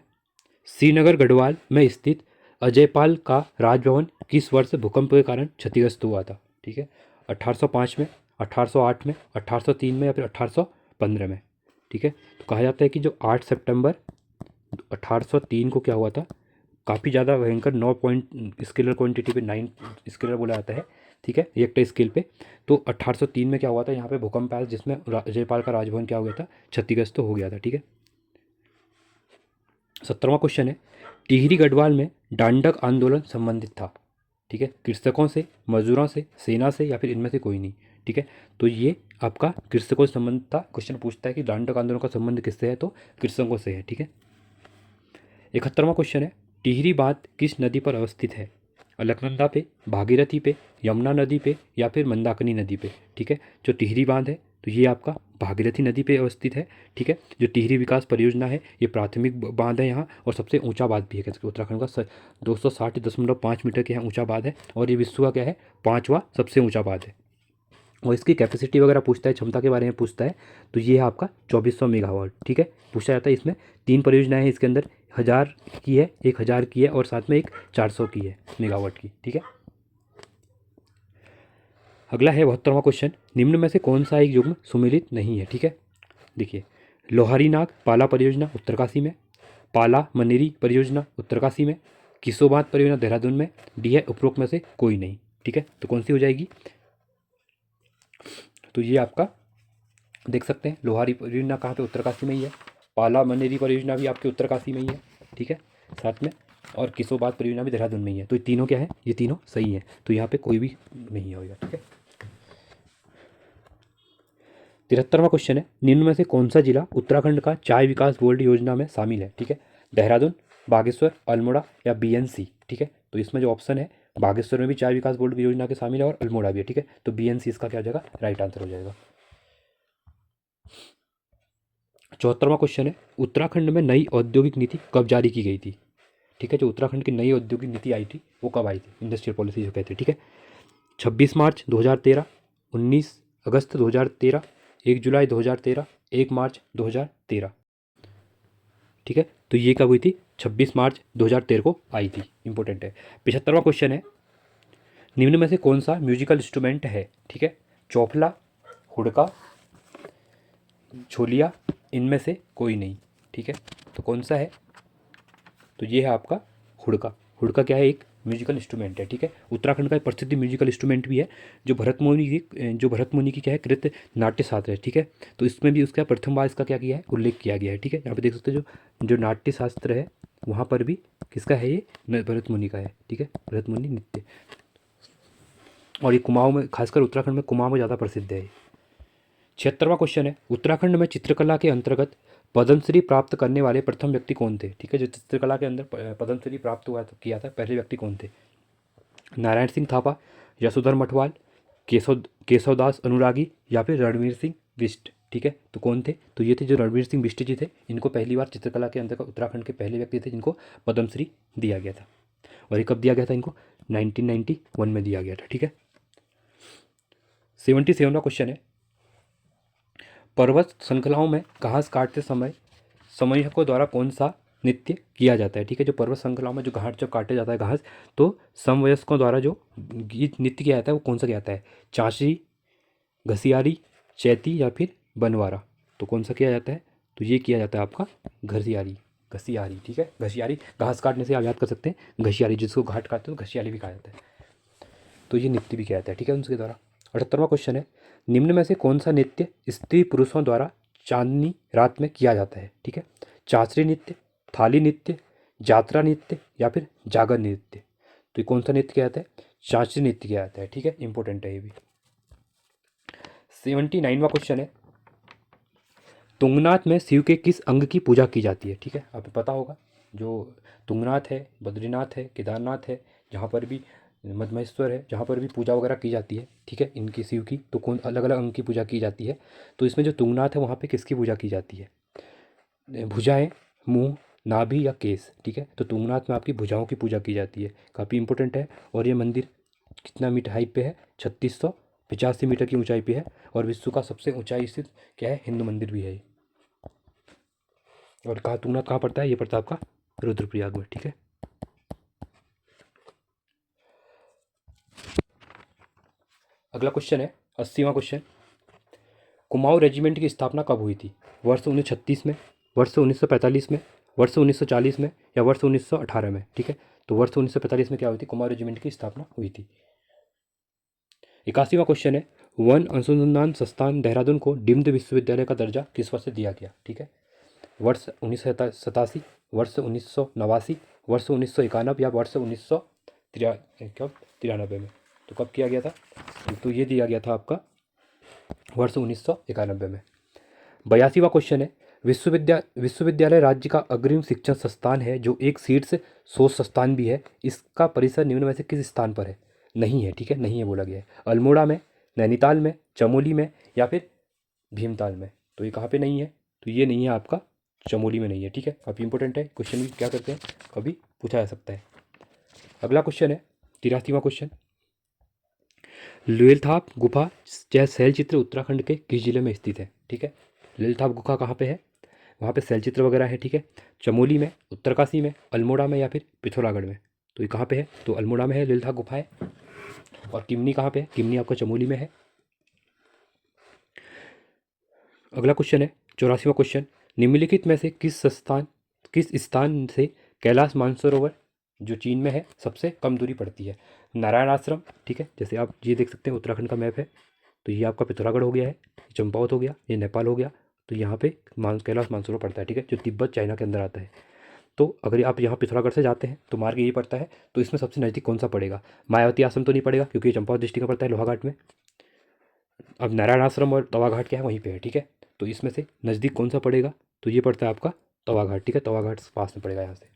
S1: श्रीनगर गढ़वाल में स्थित अजयपाल का राजभवन किस वर्ष भूकंप के कारण क्षतिग्रस्त हुआ था? ठीक है, 1805 में, 1808 में, 1803 में या फिर 1815 में, ठीक है। तो कहा जाता है कि जो 8 सितंबर 1803 को क्या हुआ था, काफ़ी ज़्यादा भयंकर 9 पॉइंट स्केलर क्वांटिटी पे 9 स्केलर बोला जाता है, ठीक है, रिएक्टर स्केल पे। तो 1803 में क्या हुआ था, यहाँ पे भूकंप आया जिसमें जयपाल का राजभवन क्या हो गया था, क्षतिग्रस्त हो गया था, ठीक है। 70वां क्वेश्चन है, टिहरी गढ़वाल में दांडक आंदोलन संबंधित था, ठीक है, कृषकों से, मजदूरों से, सेना से या फिर इनमें से कोई नहीं, ठीक है। तो ये आपका कृषकों से संबंध था। क्वेश्चन पूछता है कि दांडक आंदोलन का संबंध किससे है, तो कृषकों से है, ठीक है। 71वां क्वेश्चन है, टिहरी बांध किस नदी पर अवस्थित है? अलकनंदा पे, भागीरथी पे, यमुना नदी पे या फिर मंदाकिनी नदी पे? ठीक है, जो टिहरी बांध है तो ये आपका भागीरथी नदी पे अवस्थित है। ठीक है, जो टिहरी विकास परियोजना है ये प्राथमिक बांध है यहाँ, और सबसे ऊंचा बांध भी है कहते उत्तराखंड का 260.5 मीटर के यहाँ ऊंचा बांध है, और ये विश्व का क्या है, 5वां सबसे ऊंचा बांध है। और इसकी कैपेसिटी वगैरह पूछता है, क्षमता के बारे में पूछता है, तो ये है आपका 2400 मेगावाट। ठीक है, पूछा जाता है। इसमें 3 परियोजनाएं हैं इसके अंदर, 1000 की है, 1000 की है, और साथ में एक 400 की है मेगावाट की। ठीक है, अगला है 72वां क्वेश्चन, निम्न में से कौन सा एक युग्म सुमेलित नहीं है? ठीक है, देखिए, लोहारी नाग पाला परियोजना उत्तरकाशी में, पाला मनेरी परियोजना उत्तरकाशी में, किसोबात परियोजना देहरादून में, डी है उपरोक्त में से कोई नहीं। ठीक है, तो कौन सी हो जाएगी? तो ये आपका देख सकते हैं, लोहारी परियोजना कहाँ पे, उत्तरकाशी में ही है। पाला मनेरी परियोजना भी आपके उत्तरकाशी में ही है। ठीक है, साथ में, और किसोबात परियोजना भी देहरादून में ही है। तो ये तीनों क्या है, ये तीनों सही है, तो यहाँ पे कोई भी नहीं होगा। ठीक है, 73वां क्वेश्चन है, निम्न में से कौन सा जिला उत्तराखंड का चाय विकास बोर्ड योजना में शामिल है? ठीक है, देहरादून, बागेश्वर, अल्मोड़ा या बीएनसी? ठीक है, तो इसमें जो ऑप्शन है, बागेश्वर में भी चाय विकास बोर्ड की योजना के शामिल है और अल्मोड़ा भी है। ठीक है, तो बीएनसी इसका क्या हो जाएगा, राइट आंसर हो जाएगा। 74वां क्वेश्चन है, उत्तराखंड में नई औद्योगिक नीति कब जारी की गई थी? ठीक है, जो उत्तराखंड की नई औद्योगिक नीति आई थी वो कब आई थी? इंडस्ट्रियल पॉलिसी जो कहते हैं। ठीक है, 26 मार्च 2013, 19 अगस्त 2013, 1 जुलाई 2013, 1 मार्च 2013? ठीक है, तो ये कब हुई थी? 26 मार्च 2013 को आई थी। इंपॉर्टेंट है। 75वां क्वेश्चन है, निम्न में से कौन सा म्यूजिकल इंस्ट्रूमेंट है? ठीक है, चौफला, हुड़का, छोलिया, इनमें से कोई नहीं। ठीक है, तो कौन सा है? तो ये है आपका हुड़का। हुड़का क्या है, एक म्यूजिकल इंस्ट्रूमेंट है। ठीक है, उत्तराखंड का एक प्रसिद्ध म्यूजिकल इंस्ट्रूमेंट भी है, जो भरत मुनि की क्या है, कृत नाट्य शास्त्र है। ठीक है, तो इसमें भी उसका प्रथम बार इसका क्या किया है, उल्लेख किया गया है। ठीक है, यहाँ पे देख सकते हो जो नाट्य शास्त्र है वहाँ पर भी किसका है, ये भरत मुनि का है। ठीक है, भरत मुनि नृत्य, और ये कुमाऊँ में, खासकर उत्तराखंड में कुमाऊँ में ज़्यादा प्रसिद्ध है। 76वां क्वेश्चन है, उत्तराखंड में चित्रकला के अंतर्गत पद्मश्री प्राप्त करने वाले प्रथम व्यक्ति कौन थे? ठीक है, जो चित्रकला के अंदर पद्मश्री प्राप्त हुआ किया था, पहले व्यक्ति कौन थे? नारायण सिंह थापा, यशोधर मठवाल, केशवदास अनुरागी या फिर रणवीर सिंह बिष्ट? ठीक है, तो कौन थे? तो ये थे जो रणवीर सिंह बिष्ट जी थे, इनको पहली बार चित्रकला के अंतर्गत उत्तराखंड के पहले व्यक्ति थे जिनको पद्मश्री दिया गया था। और ये कब दिया गया था इनको? 1991 में दिया गया था। ठीक है, 77वां क्वेश्चन है, पर्वत श्रृंखलाओं में घास काटते समय समूहकों द्वारा कौन सा नृत्य किया जाता है? ठीक है, जो पर्वत श्रृंखलाओं में जो घाट जब काटे जाता है घास, तो समवयस्कों द्वारा जो गीत नृत्य किया जाता है वो कौन सा किया जाता है? चांचरी, घसियारी, चैती या फिर बनवारा? तो कौन सा किया जाता है? तो ये किया जाता है आपका घसियारी। घसियारी, ठीक है, घसियारी, घास काटने से आप याद कर सकते हैं घसियारी, जिसको घाट काटते हैं तो घसियारी भी कहा जाता है। तो ये नृत्य भी किया जाता है। ठीक है, उनके द्वारा। 78वां क्वेश्चन है, निम्न में से कौन सा नृत्य स्त्री पुरुषों द्वारा चांदनी रात में किया जाता है? ठीक है, चांचरी नृत्य, थाली नृत्य, जात्रा नृत्य या फिर जागर नृत्य? तो ये कौन सा नृत्य किया जाता है? चांचरी नृत्य किया जाता है। ठीक है, इंपॉर्टेंट है ये भी। 79वां क्वेश्चन है, तुंगनाथ में शिव के किस अंग की पूजा की जाती है? ठीक है, आपको पता होगा, जो तुंगनाथ है, बद्रीनाथ है, केदारनाथ है, जहाँ पर भी मधमेश्वर है, जहाँ पर भी पूजा वगैरह की जाती है, ठीक है, इनकी शिव की, तो कौन अलग अलग अंग की पूजा की जाती है? तो इसमें जो तुंगनाथ है वहाँ पे किसकी पूजा की जाती है? भुजाएं, मुंह, नाभि या केस? ठीक है, तो तुंगनाथ में आपकी भुजाओं की पूजा की जाती है। काफ़ी इंपॉर्टेंट है। और ये मंदिर कितना मीटर हाइट पे है? 3685 मीटर की ऊंचाई पे है, और विश्व का सबसे ऊंचाई स्थित क्या है, हिंदू मंदिर भी है ये। और कहाँ तुंगनाथ कहाँ पड़ता है? ये पड़ता है आपका रुद्रप्रयाग में। ठीक है, अगला क्वेश्चन है 80वां क्वेश्चन, कुमाऊं रेजिमेंट की स्थापना कब हुई थी? वर्ष 1936 में, वर्ष 1945 में, वर्ष 1940 में या वर्ष 1918 में? ठीक है, तो वर्ष 1945 में क्या हुई थी? कुमाऊं रेजिमेंट की स्थापना हुई थी। 81वां क्वेश्चन है, वन अनुसंधान संस्थान देहरादून को डीम्ड विश्वविद्यालय का दर्जा किस वर्ष से दिया गया? ठीक है, वर्ष 1987, वर्ष 1989, वर्ष 1991 या वर्ष 1993 में? तो कब किया गया था? तो ये दिया गया था आपका वर्ष 1991 में। 82वां क्वेश्चन है, विश्वविद्यालय राज्य का अग्रिम शिक्षण संस्थान है जो एक शीर्ष शोध संस्थान भी है। इसका परिसर निम्न में से किस स्थान पर है? नहीं है, ठीक है, नहीं है बोला गया है। अल्मोड़ा में, नैनीताल में, चमोली में या फिर भीमताल में। तो ये कहाँ पे नहीं है? तो ये नहीं है आपका, चमोली में नहीं है, ठीक है। काफ़ी इंपॉर्टेंट है, क्वेश्चन भी क्या करते हैं कभी पूछा जा सकता है। अगला क्वेश्चन है 83वां क्वेश्चन। लुएलथाप गुफा यह शैल चित्र उत्तराखंड के किस जिले में स्थित है? ठीक है, लुएलथाप गुफा कहाँ पे है? वहाँ पे शैल चित्र वगैरह है, ठीक है। चमोली में, उत्तरकाशी में, अल्मोड़ा में या फिर पिथौरागढ़ में। तो ये कहाँ पे है? तो अल्मोड़ा में है लुएलथाप गुफा है। और किमनी कहाँ पे है? किमनी आपका चमोली में है। अगला क्वेश्चन है 84वां क्वेश्चन। निम्नलिखित में से किस स्थान से कैलाश मानसरोवर जो चीन में है सबसे कम दूरी पड़ती है? नारायण आश्रम, ठीक है, जैसे आप ये देख सकते हैं उत्तराखंड का मैप है। तो ये आपका पिथौरागढ़ हो गया है, चंपावत हो गया, ये नेपाल हो गया। तो यहाँ पे कैलाश मानसरोवर पड़ता है, ठीक है, जो तिब्बत चाइना के अंदर आता है। तो अगर आप यहाँ पिथौरागढ़ से जाते हैं तो मार्ग यही पड़ता है। तो इसमें सबसे नज़दीक कौन सा पड़ेगा? मायावती आश्रम तो नहीं पड़ेगा क्योंकि ये चंपावत डिस्ट्रिक्ट में पड़ता है, लोहाघाट में। अब नारायण आश्रम और तवाघाट क्या है? वहीं पे है, ठीक है। तो इसमें से नज़दीक कौन सा पड़ेगा? तो ये पड़ता है आपका तवाघाट, ठीक है, तवाघाट पास में पड़ेगा यहाँ से।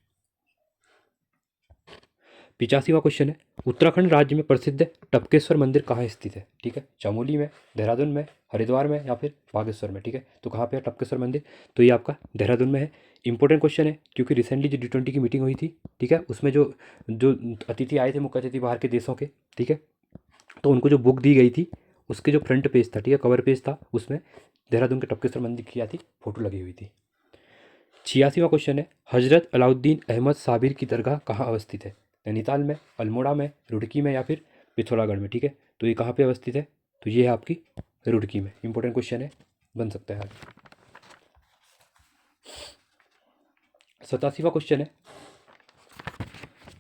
S1: 85वां क्वेश्चन है। उत्तराखंड राज्य में प्रसिद्ध टपकेश्वर मंदिर कहाँ स्थित है? ठीक है, चमोली में, देहरादून में, हरिद्वार में या फिर बागेश्वर में, ठीक है। तो कहाँ पे है टपकेश्वर मंदिर? तो ये आपका देहरादून में है। इंपॉर्टेंट क्वेश्चन है क्योंकि रिसेंटली जो G20 की मीटिंग हुई थी, ठीक है, उसमें जो जो अतिथि आए थे, मुख्य अतिथि बाहर के देशों के, ठीक है, तो उनको जो बुक दी गई थी उसके जो फ्रंट पेज था, ठीक है, कवर पेज था, उसमें देहरादून के टपकेश्वर मंदिर की थी फोटो लगी हुई थी। 86वां क्वेश्चन है। हजरत अलाउद्दीन अहमद साबिर की दरगाह कहाँ अवस्थित है? नैनीताल में, अल्मोड़ा में, रुड़की में या फिर पिथौरागढ़ में, ठीक है। तो ये कहाँ पे अवस्थित है? तो ये है आपकी रुड़की में। इंपॉर्टेंट क्वेश्चन है, बन सकता है आगे। 87वां क्वेश्चन है।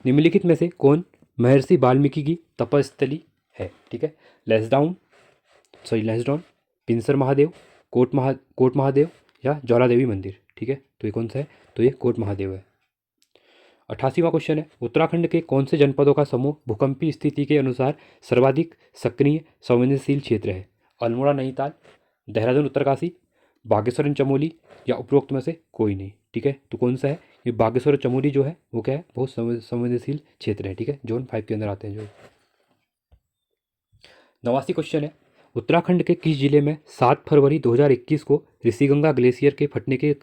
S1: निम्नलिखित में से कौन महर्षि वाल्मीकि की तपस्थली है? ठीक है, लेंसडाउन, पिंसर महादेव, कोट महादेव या ज्वाला देवी मंदिर, ठीक है। तो ये कौन सा है? तो ये कोट महादेव है। 88वां क्वेश्चन है। उत्तराखंड के कौन से जनपदों का समूह भूकंपीय स्थिति के अनुसार सर्वाधिक सक्रिय संवेदनशील क्षेत्र है? अल्मोड़ा नैनीताल, देहरादून उत्तरकाशी, बागेश्वर एंड चमोली या उपरोक्त में से कोई नहीं, ठीक है। तो कौन सा है? ये बागेश्वर और चमोली जो है वो क्या है? बहुत संवेदनशील क्षेत्र है, ठीक है, जोन 5 के अंदर आते हैं जो। 89 क्वेश्चन है। उत्तराखंड के किस जिले में 7 फरवरी 2021 को ऋषिगंगा ग्लेशियर के फटने के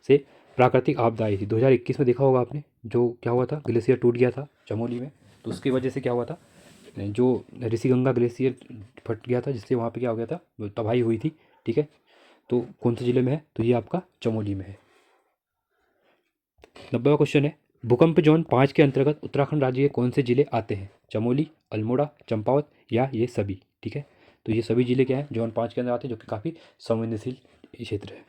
S1: से प्राकृतिक आपदा आई थी? 2021 में देखा होगा आपने, जो क्या हुआ था, ग्लेशियर टूट गया था चमोली में। तो उसकी वजह से क्या हुआ था, जो ऋषिगंगा ग्लेशियर फट गया था, जिससे वहाँ पे क्या हो गया था, तबाही हुई थी, ठीक है। तो कौन से ज़िले में है? तो ये आपका चमोली में है। 90वां क्वेश्चन है। भूकंप जोन 5 के अंतर्गत उत्तराखंड राज्य के कौन से जिले आते हैं? चमोली, अल्मोड़ा, चंपावत या ये सभी, ठीक है। तो ये सभी जिले क्या हैं? जोन 5 के अंदर आते हैं, जो कि काफ़ी संवेदनशील क्षेत्र है।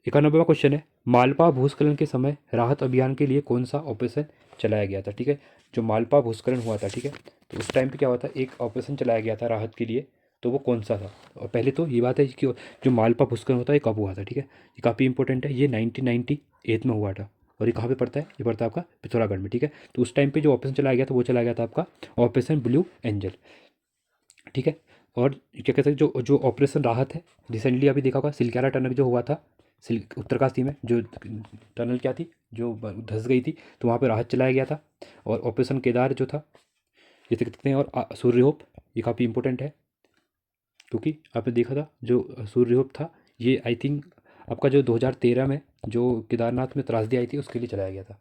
S1: 91वां क्वेश्चन है। मालपा भूस्खलन के समय राहत अभियान के लिए कौन सा ऑपरेशन चलाया गया था? ठीक है, जो मालपा भूस्खलन हुआ था, ठीक है, तो उस टाइम पे क्या हुआ था, एक ऑपरेशन चलाया गया था राहत के लिए। तो वो कौन सा था? और पहले तो ये बात है कि जो मालपा भूस्खलन होता है ये कब हुआ था, ठीक है, ये काफ़ी इंपॉर्टेंट है। ये 1998 में हुआ था और ये कहाँ पे पड़ता है? ये पड़ता है आपका पिथौरागढ़ में, ठीक है। तो उस टाइम पे जो ऑपरेशन चलाया गया था वो चलाया गया था आपका ऑपरेशन ब्लू एंजल, ठीक है। और क्या कहते हैं, जो जो ऑपरेशन राहत है, रिसेंटली अभी देखा होगा सिलक्यारा टनल जो हुआ था उत्तरकाशी में, जो टनल क्या थी जो धंस गई थी, तो वहाँ पे राहत चलाया गया था। और ऑपरेशन केदार जो था ये देख सकते हैं। और सूर्यहोप ये काफ़ी इंपॉर्टेंट है क्योंकि आपने देखा था जो सूर्यहोप था, ये आई थिंक आपका जो 2013 में जो केदारनाथ में त्रासदी आई थी उसके लिए चलाया गया था।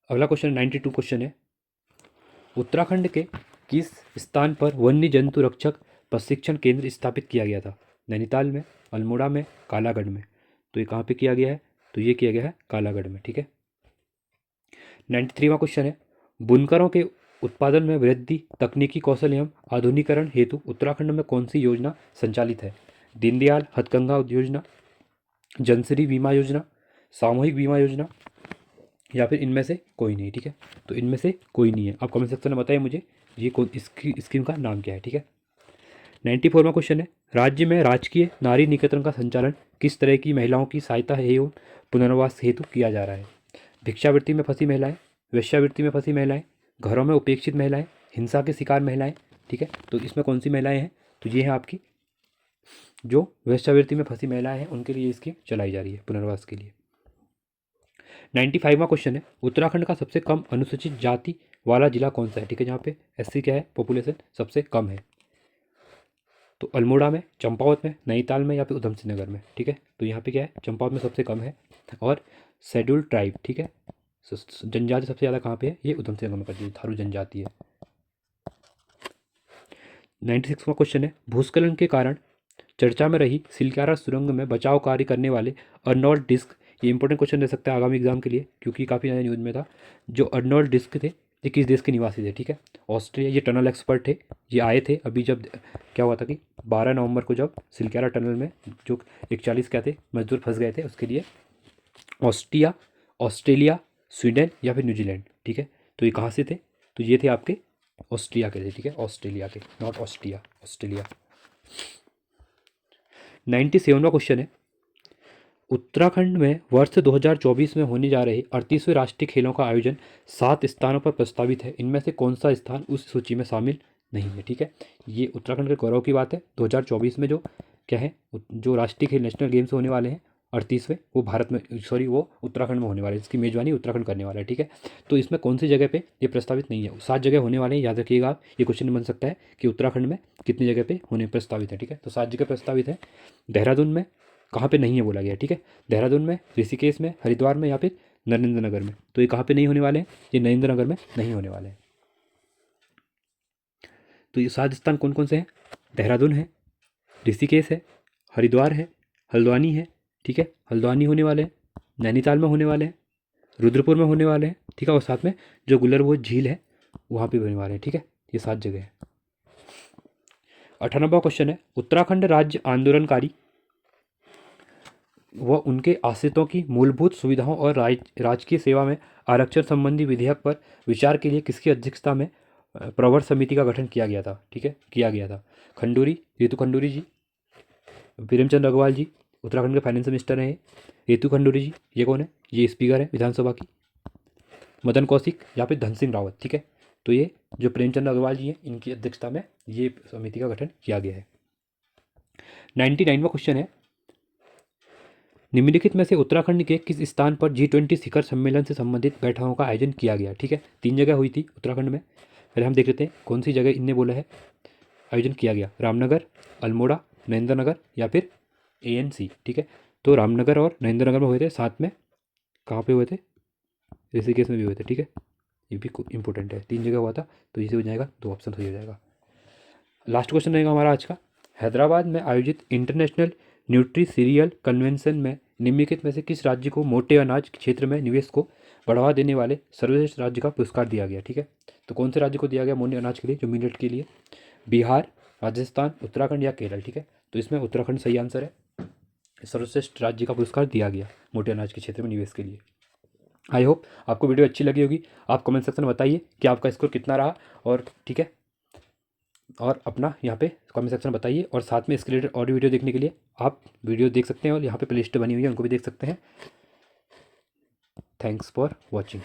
S1: अगला क्वेश्चन 92 क्वेश्चन है। उत्तराखंड के किस स्थान पर वन्य जंतु रक्षक प्रशिक्षण केंद्र स्थापित किया गया था? नैनीताल में, अल्मोड़ा में, कालागढ़ में। तो ये कहाँ पे किया गया है? तो ये किया गया है कालागढ़ में, ठीक है। 93वां क्वेश्चन है। बुनकरों के उत्पादन में वृद्धि, तकनीकी कौशल एवं आधुनिकीकरण हेतु उत्तराखंड में कौन सी योजना संचालित है? दीनदयाल हथकरघा योजना, जनश्री बीमा योजना, सामूहिक बीमा योजना या फिर इनमें से कोई नहीं, ठीक है। तो इनमें से कोई नहीं है। आप कमेंट सेक्शन में बताइए मुझे ये कौन इसकी स्कीम का नाम क्या है, ठीक है। 94वां क्वेश्चन है। राज्य में राजकीय नारी निकेतन का संचालन किस तरह की महिलाओं की सहायता एवं पुनर्वास हेतु किया जा रहा है? भिक्षावृत्ति में फंसी महिलाएं, वेश्यावृत्ति में फंसी महिलाएं, घरों में उपेक्षित महिलाएं, हिंसा के शिकार महिलाएं, ठीक है, तो इसमें कौन सी महिलाएं हैं, तो ये है आपकी जो वेश्यावृत्ति में फंसी महिलाएं हैं, उनके लिए स्कीम चलाई जा रही है पुनर्वास के लिए। 95वां क्वेश्चन है, उत्तराखंड का सबसे कम अनुसूचित जाति वाला जिला कौन सा है, ठीक है, जहाँ पे एससी क्या है, पॉपुलेशन सबसे कम है, तो अल्मोड़ा में, चंपावत में, नैनीताल में या फिर उधम सिंह नगर में, ठीक है, तो यहाँ पे क्या है, चंपावत में सबसे कम है, और शेड्यूल्ड ट्राइब, ठीक है, जनजाति सबसे ज़्यादा कहाँ पे है, ये उधम सिंह नगर में करती है, थारू जनजाति है। 96वां क्वेश्चन है, भूस्खलन के कारण चर्चा में रही सिलक्यारा सुरंग में बचाव कार्य करने वाले अर्नोल्ड डिस्क, ये इंपॉर्टेंट क्वेश्चन रह सकता है आगामी एग्जाम के लिए, क्योंकि काफ़ी ज़्यादा न्यूज़ में था। जो अर्नोल्ड डिस्क थे ये किस देश के निवासी थे, ठीक है, ऑस्ट्रिया, ये टनल एक्सपर्ट थे, ये आए थे अभी जब क्या हुआ था कि 12 नवंबर को जब सिलक्यारा टनल में जो 41 क्या थे मजदूर फंस गए थे, उसके लिए ऑस्ट्रिया, ऑस्ट्रेलिया, स्वीडन या फिर न्यूजीलैंड, ठीक है, तो ये कहाँ से थे, तो ये थे आपके ऑस्ट्रिया के थे, ठीक है, ऑस्ट्रेलिया के, नॉट ऑस्ट्रिया, ऑस्ट्रेलिया। 97वां क्वेश्चन है, उत्तराखंड में वर्ष 2024 में होने जा रहे 38वें राष्ट्रीय खेलों का आयोजन 7 स्थानों पर प्रस्तावित है, इनमें से कौन सा स्थान उस सूची में शामिल नहीं है, ठीक है, ये उत्तराखंड के गौरव की बात है। 2024 में जो क्या है, जो राष्ट्रीय खेल नेशनल गेम्स होने वाले हैं 38वें, वो भारत में, सॉरी, वो उत्तराखंड में होने वाले हैं, इसकी मेजबानी उत्तराखंड करने वाला है, ठीक है, तो इसमें कौन सी जगह पे ये प्रस्तावित नहीं है, 7 जगह होने वाले हैं, याद रखिएगा आप, ये क्वेश्चन बन सकता है कि उत्तराखंड में कितनी जगह पे होने प्रस्तावित है, ठीक है, तो 7 जगह प्रस्तावित है। देहरादून में कहाँ पे नहीं है बोला गया, ठीक है, देहरादून में, ऋषिकेश में, हरिद्वार में या फिर नरेंद्र नगर में, तो ये कहाँ पे नहीं होने वाले हैं, ये नरेंद्र नगर में नहीं होने वाले हैं। तो ये 7 स्थान कौन कौन से हैं, देहरादून है, ऋषिकेश है, हरिद्वार है, हल्द्वानी है, ठीक है, हल्द्वानी होने वाले हैं, नैनीताल में होने वाले हैं, रुद्रपुर में होने वाले हैं, ठीक है, और साथ में जो गुलरबोझ झील है वहाँ पे होने वाले हैं, ठीक है, ये 7 जगह हैं। 98वां क्वेश्चन है, उत्तराखंड राज्य आंदोलनकारी व उनके आश्रितों की मूलभूत सुविधाओं और राजकीय सेवा में आरक्षण संबंधी विधेयक पर विचार के लिए किसकी अध्यक्षता में प्रवर समिति का गठन किया गया था, ठीक है, किया गया था, खंडूरी, रितु खंडूरी जी, प्रेमचंद अग्रवाल जी, उत्तराखंड के फाइनेंस मिनिस्टर हैं, रितु खंडूरी जी, ये कौन है, ये स्पीकर है विधानसभा की, मदन कौशिक या फिर धन सिंह रावत, ठीक है, तो ये जो प्रेमचंद अग्रवाल जी हैं इनकी अध्यक्षता में ये समिति का गठन किया गया है। 99वां क्वेश्चन है, निम्नलिखित में से उत्तराखंड के किस स्थान पर G20 शिखर सम्मेलन से संबंधित बैठकों का आयोजन किया गया, ठीक है, 3 जगह हुई थी उत्तराखंड में, पहले हम देख लेते हैं कौन सी जगह इनने बोला है आयोजन किया गया, रामनगर, अल्मोड़ा, नरेंद्र नगर या फिर ANC, ठीक है, तो रामनगर और नरेंद्र नगर में हुए थे, साथ में कहाँ पे हुए थे, ऋषिकेश में भी हुए थे, ठीक है, ये भी इंपॉर्टेंट है, 3 जगह हुआ था, तो इसे हो जाएगा 2 ऑप्शन सही हो जाएगा। लास्ट क्वेश्चन रहेगा हमारा आज का, हैदराबाद में आयोजित इंटरनेशनल न्यूट्री सीरियल कन्वेंशन में निम्नलिखित में से किस राज्य को मोटे अनाज क्षेत्र में निवेश को बढ़ावा देने वाले सर्वश्रेष्ठ राज्य का पुरस्कार दिया गया, ठीक है, तो कौन से राज्य को दिया गया मोटे अनाज के लिए, जो मिलेट के लिए, बिहार, राजस्थान, उत्तराखंड या केरल, ठीक है, तो इसमें उत्तराखंड सही आंसर है, सर्वश्रेष्ठ राज्य का पुरस्कार दिया गया मोटे अनाज के क्षेत्र में निवेश के लिए। आई होप आपको वीडियो अच्छी लगी होगी, आप कमेंट सेक्शन में बताइए कि आपका स्कोर कितना रहा, और ठीक है, और अपना यहाँ पे कमेंट सेक्शन में बताइए, और साथ में इसके रिलेटेड और वीडियो देखने के लिए आप वीडियो देख सकते हैं, और यहाँ पे प्ले लिस्ट बनी हुई है उनको भी देख सकते हैं। Thanks for watching.